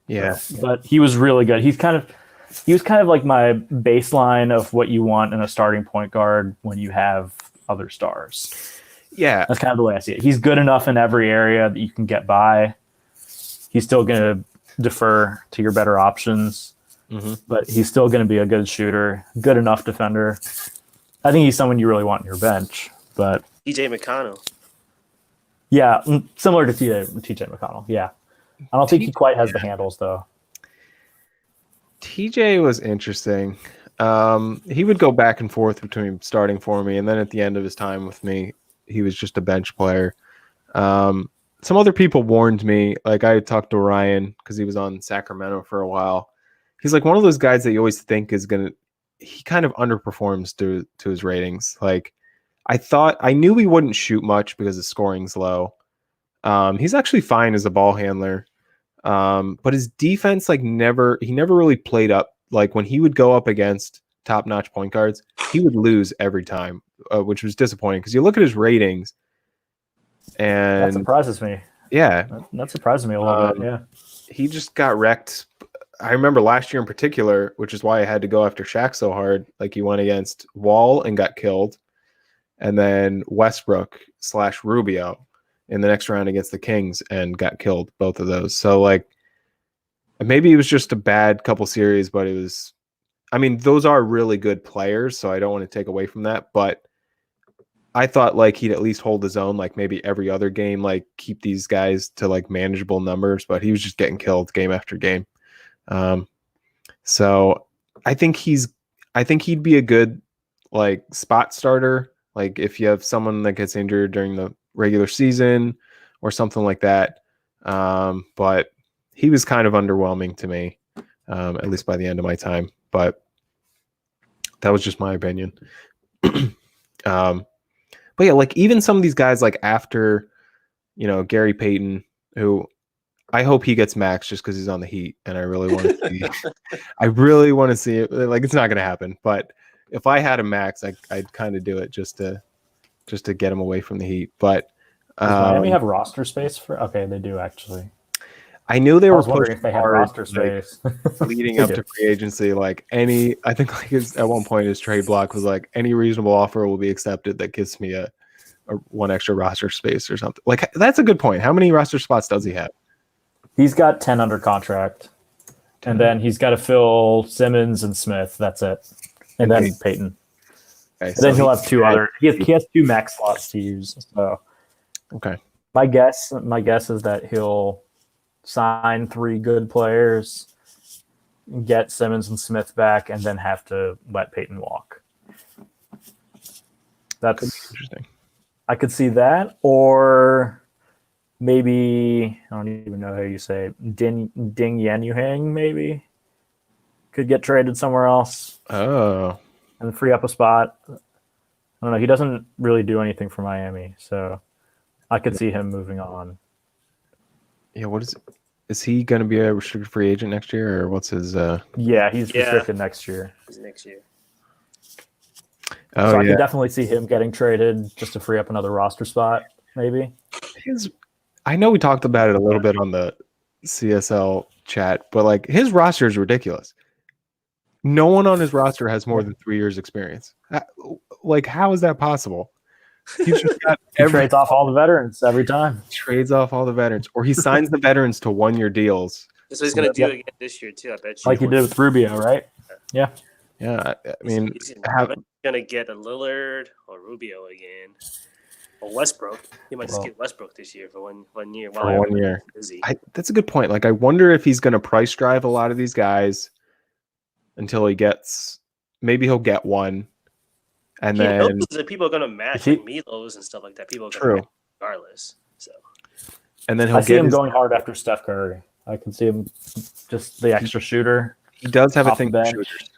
Yeah. But he was really good. He was kind of like my baseline of what you want in a starting point guard when you have other stars. Yeah. That's kind of the way I see it. He's good enough in every area that you can get by. He's still going to defer to your better options, but he's still going to be a good shooter, good enough defender. I think he's someone you really want on your bench. But TJ McConnell. Yeah, similar to TJ McConnell. Yeah. I don't think he quite has the handles, though. TJ was interesting. He would go back and forth between starting for me, and then at the end of his time with me, he was just a bench player. Some other people warned me. Like I talked to Ryan because he was on Sacramento for a while. He's like one of those guys that you always think is gonna. He kind of underperforms to his ratings. Like I knew he wouldn't shoot much because his scoring's low. He's actually fine as a ball handler. But his defense, he never really played up. Like when he would go up against top-notch point guards, he would lose every time, which was disappointing because you look at his ratings. And that surprises me. Yeah. That surprises me a little bit, yeah. He just got wrecked. I remember last year in particular, which is why I had to go after Shaq so hard. Like he went against Wall and got killed. And then Westbrook/Rubio in the next round against the Kings and got killed, both of those. So maybe it was just a bad couple series, but it was. I mean, those are really good players, so I don't want to take away from that. But I thought like he'd at least hold his own, like maybe every other game, like keep these guys to like manageable numbers. But he was just getting killed game after game. So I think he'd be a good like spot starter. Like if you have someone that gets injured during the regular season or something like that. But he was kind of underwhelming to me, at least by the end of my time. But that was just my opinion. But yeah, like even some of these guys, like after, Gary Payton, who I hope he gets max just because he's on the Heat, and I really want to see. I really want to see it. Like it's not going to happen, but if I had a max, I'd kind of do it just to get him away from the Heat. But Does Miami have roster space for? Okay, they do actually. I knew they I were was wondering pushing if they had hard, roster like, space leading up to free agency. Like I think like at one point his trade block was like any reasonable offer will be accepted that gives me a one extra roster space or something. Like that's a good point. How many roster spots does he have? He's got 10 under contract, and then he's got to fill Simmons and Smith. That's it, and then Peyton. Okay, and then he'll have two other. He has two max slots to use. So, okay. My guess is that he'll sign 3 good players, get Simmons and Smith back, and then have to let Peyton walk. That's interesting. I could see that, or maybe I don't even know how you say it. Ding Yanuhang maybe could get traded somewhere else. Oh, and free up a spot. I don't know. He doesn't really do anything for Miami, so I could see him moving on. Yeah, what is he going to be a restricted free agent next year, or what's his? Yeah, he's restricted next year. Next year. Oh, so I could definitely see him getting traded just to free up another roster spot, maybe. I know we talked about it a little bit on the CSL chat, but like his roster is ridiculous. No one on his roster has more than 3 years experience. Like, how is that possible? He's just got he trades off all the veterans every time. Trades off all the veterans, or he signs the veterans to 1-year deals. That's what he's going to do again this year too. I bet you. Like he did with Rubio, right? Yeah. Yeah, I mean, he's going to get a Lillard or Rubio again, or Westbrook. He might just get Westbrook this year for one year. For 1 year, that's a good point. Like, I wonder if he's going to price drive a lot of these guys until he gets. Maybe he'll get one, and he then knows that people are going to match like Milos and stuff like that. People are going to match regardless. So, and then I see him going hard after Steph Curry. I can see him just the extra shooter. He does have a thing for shooters.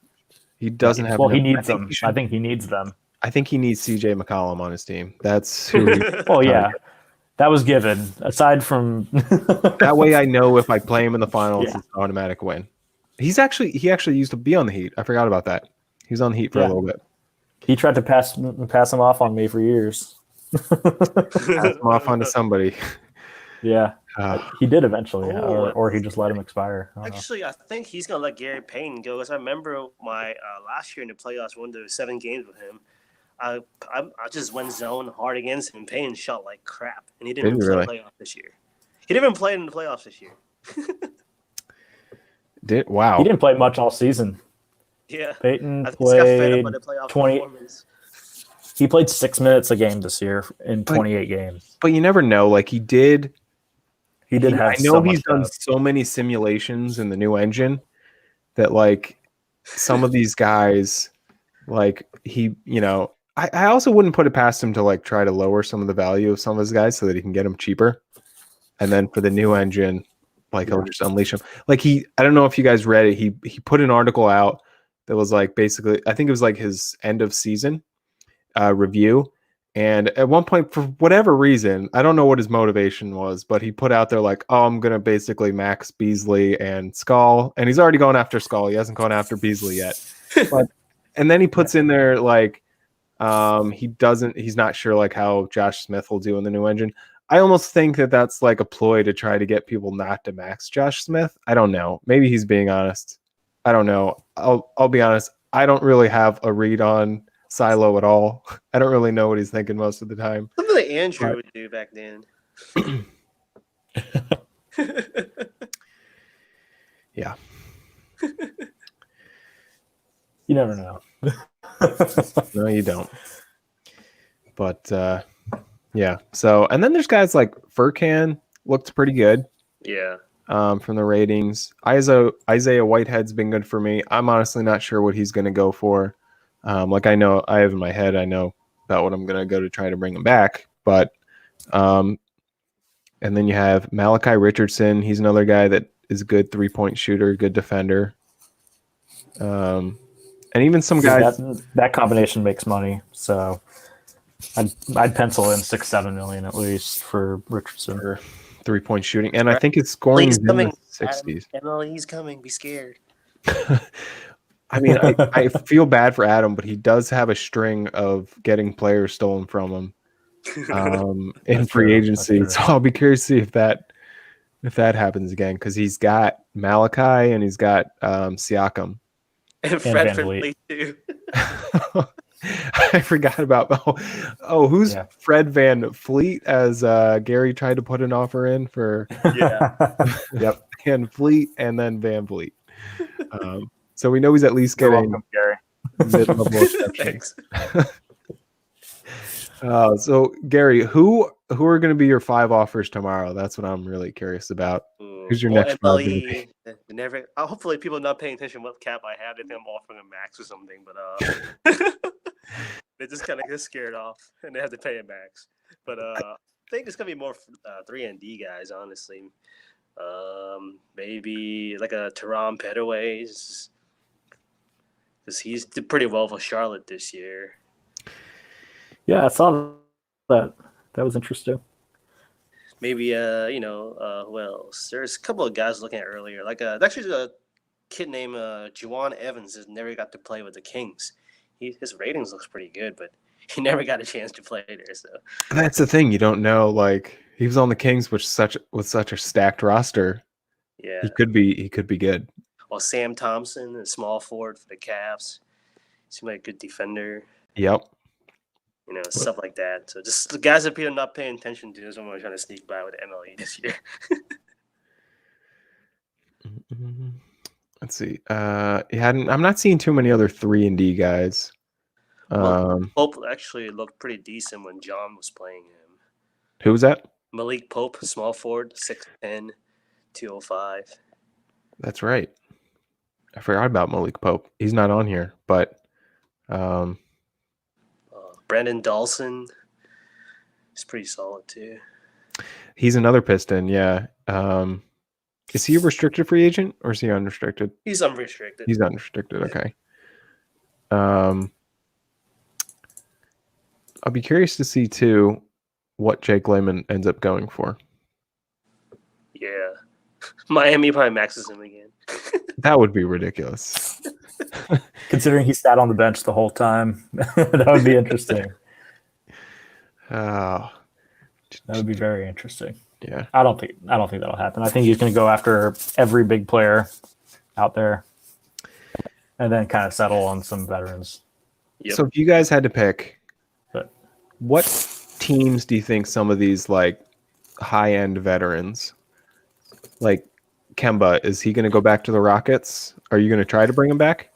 He doesn't have. Well, he needs them. I think he needs them. I think he needs CJ McCollum on his team. That's who. That was given. Aside from that way, I know if I play him in the finals, it's an automatic win. He actually used to be on the Heat. I forgot about that. He was on the Heat for a little bit. He tried to pass him off on me for years. Pass him off onto somebody. Yeah, he did eventually, or he just let him expire. Actually, I think he's gonna let Gary Payton go. Because I remember my last year in the playoffs, won the 7 games with him. I just went zone hard against him. Payton shot like crap, and he didn't even play the playoffs this year. He didn't even play in the playoffs this year. Wow. He didn't play much all season. Yeah, Payton played 20. He played 6 minutes a game this year in 28 games. But you never know. Like he did. He did have. I know he's done so many simulations in the new engine that like some of these guys, like I also wouldn't put it past him to like try to lower some of the value of some of his guys so that he can get them cheaper, and then for the new engine, like he'll just unleash them. Like I don't know if you guys read it. He put an article out that was like basically, I think it was like his end of season review. And at one point, for whatever reason, I don't know what his motivation was, but he put out there like, oh, I'm going to basically max Beasley and Skull. And he's already gone after Skull. He hasn't gone after Beasley yet. And then he puts in there like, he's not sure like how Josh Smith will do in the new engine. I almost think that that's like a ploy to try to get people not to max Josh Smith. I don't know. Maybe he's being honest. I don't know. I'll be honest. I don't really have a read on Silo at all. I don't really know what he's thinking most of the time. Something that Andrew would do back then. Yeah. You never know. No, you don't. But yeah. So, and then there's guys like Furkan looked pretty good Yeah. from the ratings. Isaiah Whitehead's been good for me. I'm honestly not sure what he's going to go for. Like I know I have in my head, I know about what I'm going to go to try to bring him back. But and then you have Malachi Richardson. He's another guy that is a good 3-point shooter, good defender. And even some guys. That combination makes money. So I'd pencil in 6-7 million at least for Richardson. For 3-point shooting, and I think his scoring is in the 60s. MLE's coming. Be scared. I mean, I feel bad for Adam, but he does have a string of getting players stolen from him in free agency. So I'll be curious to see if that happens again, because he's got Malachi and he's got Siakam and Fred VanVleet too. I forgot about who's Fred VanVleet, as Gary tried to put an offer in for. Yeah. Yep. VanVleet and then VanVleet. So we know he's at least getting mid-level exceptions. So Gary, who are going to be your 5 offers tomorrow? That's what I'm really curious about. Who's your next MLE? Never. Hopefully, people not paying attention what cap I have. They think I'm offering a max or something, but they just kind of get scared off and they have to pay a max. But I think it's gonna be more 3-and-D guys, honestly. Maybe like a Teron Pettaways, because he's did pretty well for Charlotte this year. Yeah, I saw that. That was interesting. Maybe who else? There's a couple of guys looking at earlier. Like actually a kid named Juwan Evans has never got to play with the Kings. His ratings looks pretty good, but he never got a chance to play there. So that's the thing, you don't know. Like, he was on the Kings with such a stacked roster. Yeah, he could be good. Well, Sam Thompson, a small forward for the Cavs, seems like a good defender. Yep. Stuff like that. So just the guys that people are not paying attention to is what I'm trying to sneak by with MLE this year. Let's see. I'm not seeing too many other 3-and-D guys. Pope actually looked pretty decent when John was playing him. Who was that? Malik Pope, small forward, 6'10", 205. That's right. I forgot about Malik Pope. He's not on here, but Brandon Dawson is pretty solid too. He's another Piston, yeah. Is he a restricted free agent or is he unrestricted? He's unrestricted. He's unrestricted, okay. I'll be curious to see too what Jake Layman ends up going for. Yeah. Miami probably maxes him again. That would be ridiculous. Considering he sat on the bench the whole time, that would be interesting. Oh, that would be very interesting. Yeah, I don't think that'll happen. I think he's going to go after every big player out there, and then kind of settle on some veterans. Yep. So if you guys had to pick, what teams do you think some of these like high-end veterans, like Kemba, is he going to go back to the Rockets? Are you going to try to bring him back?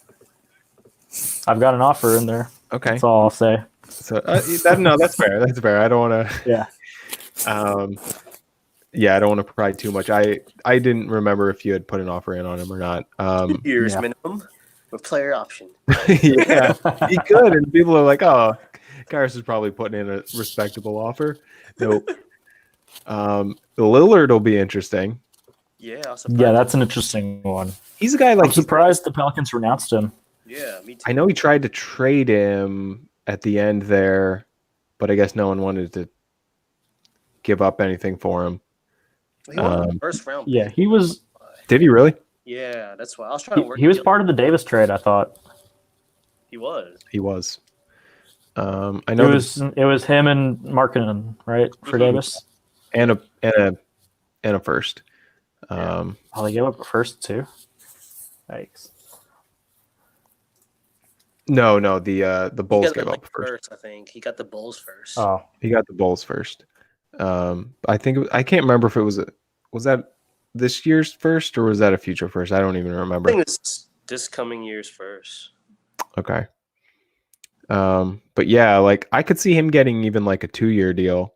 I've got an offer in there. Okay, that's all I'll say. So no, that's fair. That's fair. I don't want to. Yeah. Yeah, I don't want to pry too much. I didn't remember if you had put an offer in on him or not. 2 years minimum with player option. Yeah, he could, and people are like, "Oh, Kyrus is probably putting in a respectable offer." Nope. Lillard will be interesting. Yeah, that's an interesting one. He's a guy like I'm surprised the Pelicans renounced him. Yeah, me too. I know he tried to trade him at the end there, but I guess no one wanted to give up anything for him. He won the first round. Yeah, he was. Did he really? Yeah, that's why I was trying to work. He was part of the Davis trade, I thought. He was. He was. I know it was him and Markkanen, right, for Davis, and a first. They gave up a first too. Thanks. No, the Bulls gave up first. I think he got the Bulls first. Oh, he got the Bulls first. I think I can't remember if it was that this year's first, or was that a future first? I don't even I remember. think it's this coming year's first. Okay. But yeah, like I could see him getting even like a 2-year deal.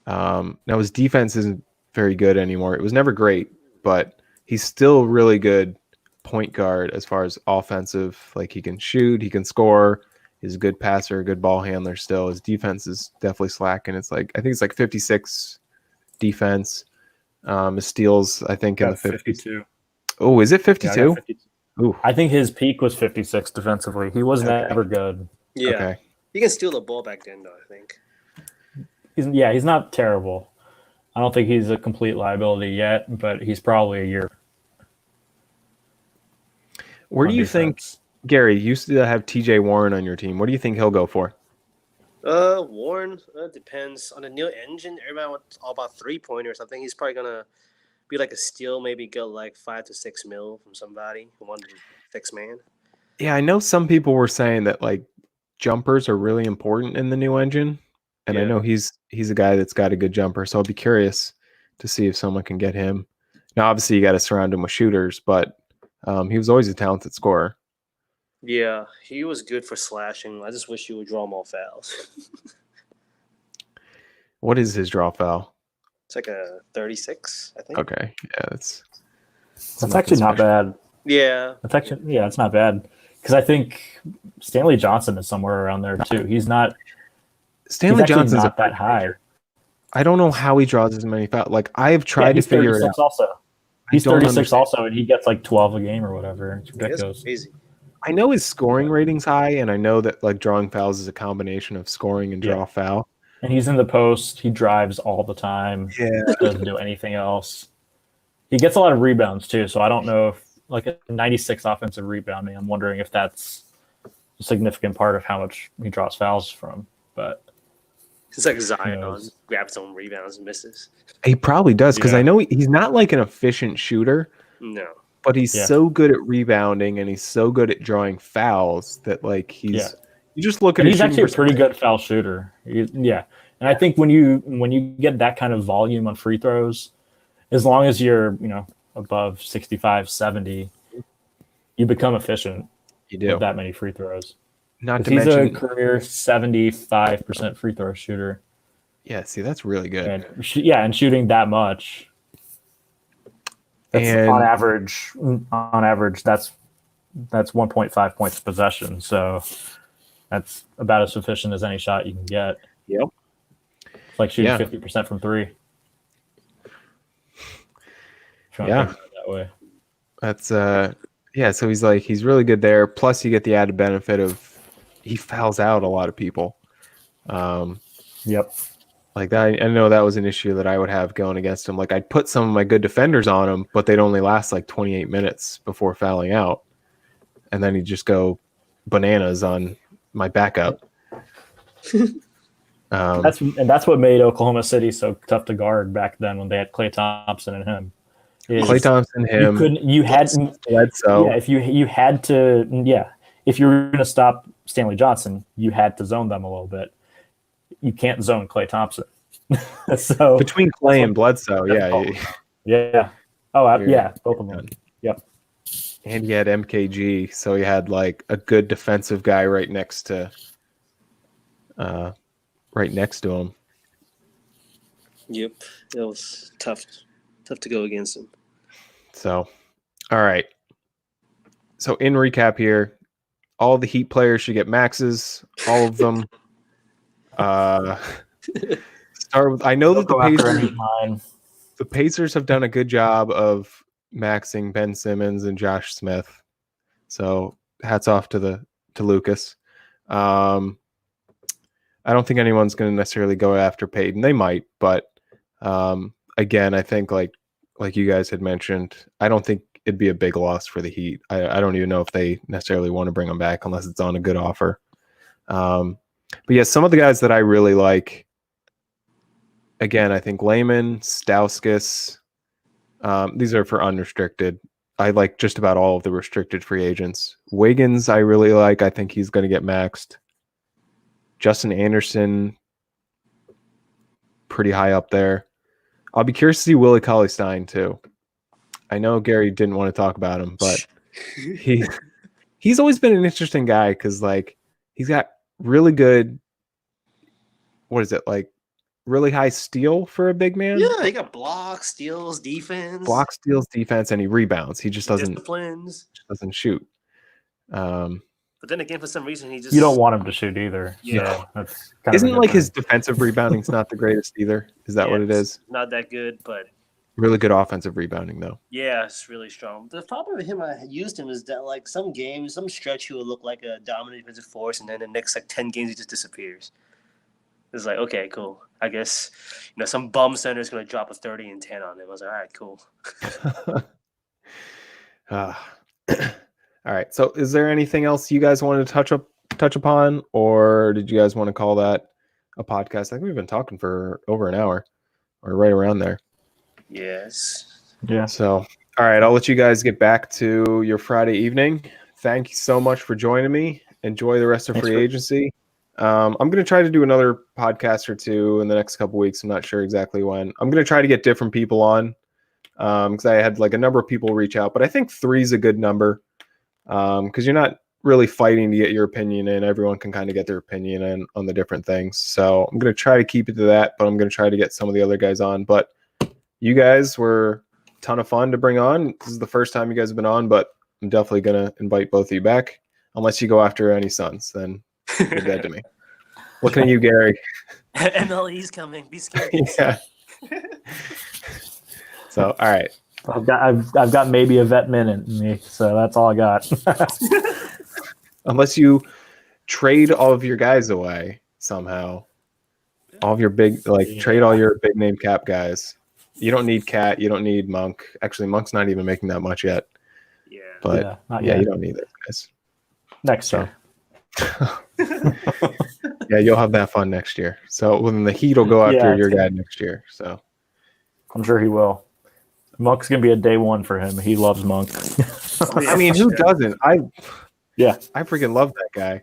Now his defense isn't very good anymore. It was never great, but he's still really good point guard as far as offensive. Like he can shoot, he can score. He's a good passer, a good ball handler still. His defense is definitely slacking. It's like I think it's like 56 defense. His steals, I think, in the 50s. 52. Oh, is it Yeah, 52? 52. Ooh, I think his peak was 56 defensively. He was Okay. never good. Yeah, okay. he can steal the ball back then, though. I think. He's not terrible. I don't think he's a complete liability yet, but he's probably a year. Where do on you think, defense. Gary, you used to have TJ Warren on your team. What do you think he'll go for? Warren depends on the new engine. Everybody wants all about 3-pointers. I think he's probably gonna be like a steal, maybe get like 5 to 6 mil from somebody who wanted to fix man. Yeah, I know some people were saying that like jumpers are really important in the new engine, and I Yeah. know he's a guy that's got a good jumper, so I'll be curious to see if someone can get him. Now, obviously, you got to surround him with shooters, but he was always a talented scorer. Yeah, he was good for slashing. I just wish he would draw more fouls. What is his draw foul? It's like a 36, I think. Okay, yeah, that's Actually not bad. Yeah. It's not bad. Because I think Stanley Johnson is somewhere around there too. He's Stanley actually Johnson's not that high. I don't know how he draws as many fouls. Like I've tried to he's figure it 36 out. also. He's don't 36 understand. also, and he gets like 12 a game or whatever. It's Yeah, ridiculous. that's crazy. I know his scoring rating's high, and I know that like drawing fouls is a combination of scoring and draw foul. And he's in the post. He drives all the time. Yeah. Doesn't do anything else. He gets a lot of rebounds too, so I don't know if like a 96 offensive rebounding. I'm wondering if that's a significant part of how much he draws fouls from. But It's like Zion knows? grabs his own rebounds and misses. He probably does because Yeah. I know he's not like an efficient shooter, No. but he's Yeah. so good at rebounding and he's so good at drawing fouls that like he's you just look at and his he's actually a shooting pretty good foul shooter. And I think when you get that kind of volume on free throws, as long as you're above 65, 70, you become efficient you do. with that many free throws. Not to He's mention, a career 75% free throw shooter. yeah. See, that's really good. And and shooting that much. That's And- on average, that's 1.5 points per possession. So that's about as sufficient as any shot you can get. Yep. It's like shooting Yeah. 50% from three. If you want to Yeah. think about it that way. That's yeah. So he's really good there. Plus, you get the added benefit of he fouls out a lot of people. Yep. Like that, I know that was an issue that I would have going against him. Like I'd put some of my good defenders on him, but they'd only last like 28 minutes before fouling out, and then he'd just go bananas on my backup. That's what made Oklahoma City so tough to guard back then when they had Klay Thompson and him. Klay Thompson, him, Bledsoe. Yeah, if you had to, if you were going to stop Stanley Johnson, you had to zone them a little bit. You can't zone Klay Thompson. So between Klay and Bledsoe, yeah. Oh, yeah, both of them. Yep. And he had MKG, so he had like a good defensive guy right next to him. Yep. It was tough to go against him. So, all right. So in recap here, all the Heat players should get maxes, all of them. Start with. I know that the Pacers have done a good job of maxing Ben Simmons and Josh Smith. So hats off to Lucas. I don't think anyone's going to necessarily go after Peyton. They might, but again, I think like you guys had mentioned, I don't think it'd be a big loss for the Heat. I don't even know if they necessarily want to bring him back unless it's on a good offer. But yeah, some of the guys that I really like, again, I think Layman, Stauskas, these are for unrestricted. I like just about all of the restricted free agents. Wiggins, I really like. I think he's going to get maxed. Justin Anderson, pretty high up there. I'll be curious to see Willie Cauley-Stein too. I know Gary didn't want to talk about him, but he's always been an interesting guy because like he's got really good. What is it like? Really high steal for a big man. Yeah, he got blocks, steals, defense, Block, steals, defense, and he rebounds. He just doesn't shoot. But then again, for some reason, he just You don't want him to shoot either. Yeah. So that's kind Isn't of a like good his thing. defensive rebounding's not the greatest either? Is that what it it's is? Not that good, but Really good offensive rebounding though. yeah, it's really strong. The problem with him, I used him is that like some games, some stretch, he will look like a dominant defensive force, and then the next like 10 games, he just disappears. It's like, okay, cool. I guess some bum center is gonna drop a 30 and 10 on him. I was like, all right, cool. All right. So, is there anything else you guys wanted to touch upon, or did you guys want to call that a podcast? I think we've been talking for over an hour, or right around there. Yes. Yeah. So, all right, I'll let you guys get back to your Friday evening. Thank you so much for joining me. Enjoy the rest of free agency. I'm going to try to do another podcast or two in the next couple weeks. I'm not sure exactly when. I'm going to try to get different people on because I had like a number of people reach out, but I think 3 is a good number because you're not really fighting to get your opinion in. Everyone can kind of get their opinion in on the different things. So I'm going to try to keep it to that, but I'm going to try to get some of the other guys on. But you guys were a ton of fun to bring on. This is the first time you guys have been on, but I'm definitely going to invite both of you back unless you go after any Suns. Then you're dead to me. Looking at you, Gary. MLE's coming. Be scared. Yeah. So, all right. I've got maybe a vet minute in me, so that's all I got. Unless you trade all of your guys away somehow, all of your big trade all your big name cap guys. You don't need Cat. You don't need Monk. Actually, Monk's not even making that much yet. Yeah. But not yet. you don't need those guys. Next year. Yeah, you'll have that fun next year. So then the Heat will go after your guy next year. So I'm sure he will. Monk's gonna be a day one for him. He loves Monk. I mean, who doesn't? I freaking love that guy.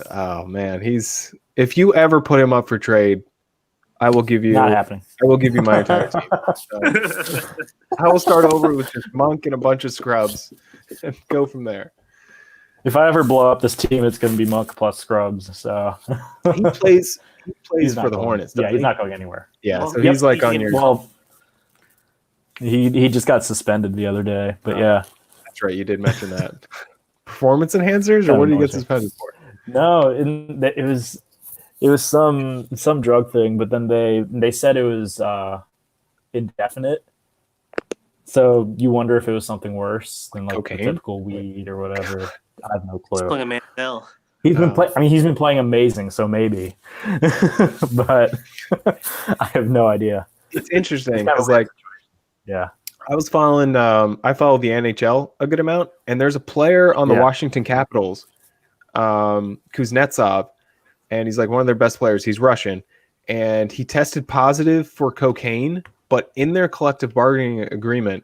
Oh man, if you ever put him up for trade, I will give you not happening. I will give you my entire team. So, I will start over with just Monk and a bunch of scrubs and go from there. If I ever blow up this team, it's going to be Monk plus Scrubs. So he plays for the Hornets. Yeah, he's not going anywhere. Yeah, so he's like on your. Well, he just got suspended the other day, but yeah, that's right. You did mention that. Performance enhancers, or what did he get suspended for? No, it was some drug thing, but then they said it was indefinite. So you wonder if it was something worse than like the typical weed or whatever. I have no clue. He's playing a Mandel. He's been playing amazing, so maybe. But I have no idea. It's interesting because I was following I follow the NHL a good amount, and there's a player on the Washington Capitals, Kuznetsov, and he's like one of their best players. He's Russian, and he tested positive for cocaine, but in their collective bargaining agreement,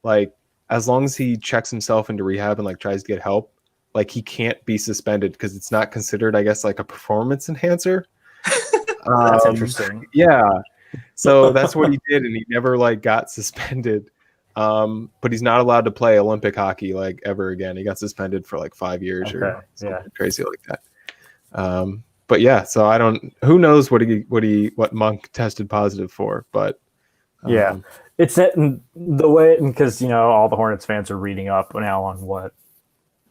like as long as he checks himself into rehab and like tries to get help, like he can't be suspended because it's not considered, I guess, like a performance enhancer. That's interesting. Yeah. So that's what he did, and he never like got suspended. But he's not allowed to play Olympic hockey like ever again. He got suspended for like 5 years or something crazy like that. But yeah, so I don't. Who knows what Monk tested positive for? But it's the way because all the Hornets fans are reading up now on what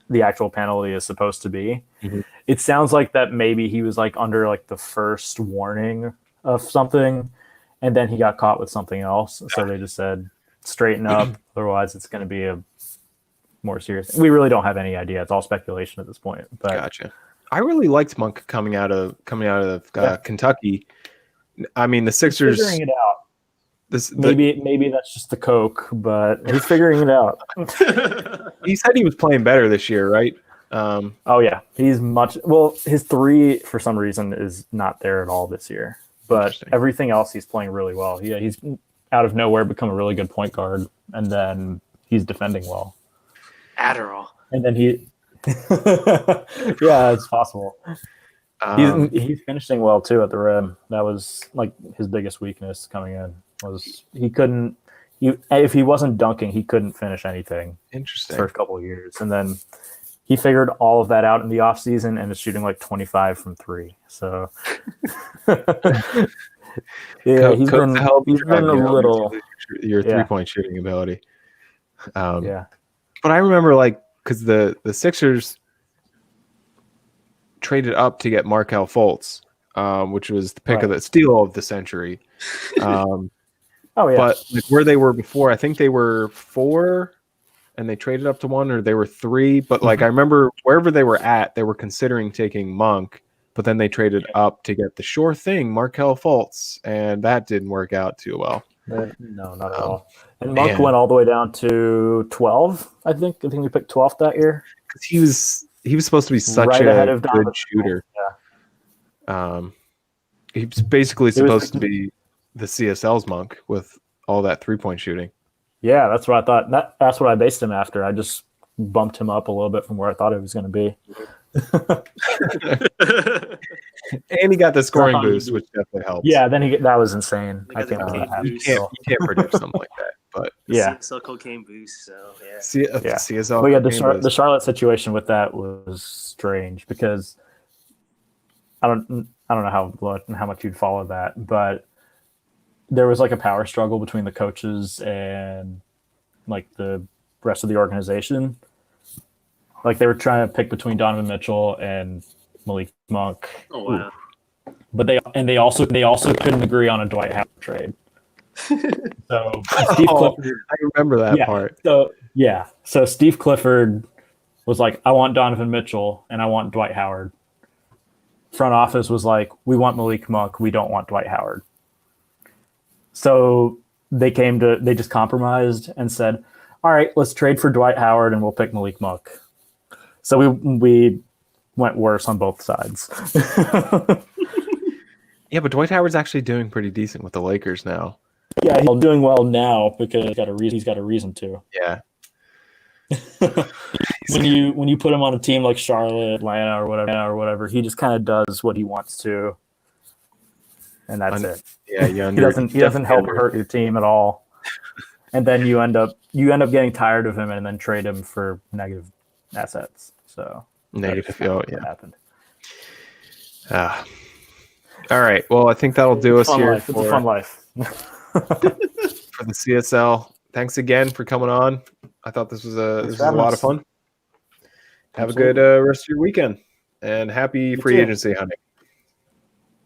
the actual penalty is supposed to be. Mm-hmm. It sounds like that maybe he was like under like the first warning of something, and then he got caught with something else. So they just said straighten up, otherwise it's going to be a more serious. We really don't have any idea. It's all speculation at this point. But gotcha. I really liked Monk coming out of Kentucky. I mean, the Sixers figuring it out. Maybe that's just the coke, but he's figuring it out. He said he was playing better this year, right? He's his 3 for some reason is not there at all this year, but everything else he's playing really well. Yeah, he's out of nowhere become a really good point guard, and then he's defending well. Adderall. And then it's possible. He's finishing well too at the rim. That was like his biggest weakness coming in. Was he couldn't if he wasn't dunking, he couldn't finish anything Interesting. for a couple of years. And then he figured all of that out in the offseason and is shooting like 25 from 3. So yeah, he's been a little your 3-point shooting ability. Yeah. But I remember because the Sixers traded up to get Markelle Fultz, which was the pick of the steal of the century. But where they were before, I think they were 4 and they traded up to 1, or they were 3. But I remember wherever they were at, they were considering taking Monk, but then they traded up to get the sure thing, Markelle Fultz, and that didn't work out too well. No, not at all. And Monk went all the way down to 12, I think. I think we picked 12th that year. Because he was supposed to be such a good shooter. Yeah. He was basically supposed to be the CSL's Monk with all that 3-point shooting. Yeah, that's what I thought. That's what I based him after. I just bumped him up a little bit from where I thought it was going to be. And he got the scoring boost, which definitely helps. Yeah, then that was insane. I can't you can't predict something like that. But yeah, CSL cocaine boost. So yeah, CSL. But yeah, the Charlotte situation with that was strange because I don't know how much you'd follow that, but there was a power struggle between the coaches and the rest of the organization. They were trying to pick between Donovan Mitchell and Malik Monk. Oh wow! But they also couldn't agree on a Dwight Howard trade. So Steve Clifford, I remember that part. So Steve Clifford was like, "I want Donovan Mitchell and I want Dwight Howard." Front office was like, "We want Malik Monk. We don't want Dwight Howard." So they just compromised and said, "All right, let's trade for Dwight Howard and we'll pick Malik Monk." So we went worse on both sides. Yeah, but Dwight Howard's actually doing pretty decent with the Lakers now. Yeah, he's doing well now because he's got a reason to. Yeah. when you put him on a team like Charlotte, Atlanta, or whatever, he just kind of does what he wants to, and that's it. Yeah, he doesn't help hurt your team at all, and then you end up getting tired of him and then trade him for negative assets. So negative. Oh yeah, happened. All right. Well, I think that'll do us here. It's a fun life. For the CSL. Thanks again for coming on. I thought this was a lot of fun. Have a good rest of your weekend, and happy free agency hunting.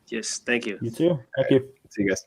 Yes, thank you. You too. Thank you. See you guys.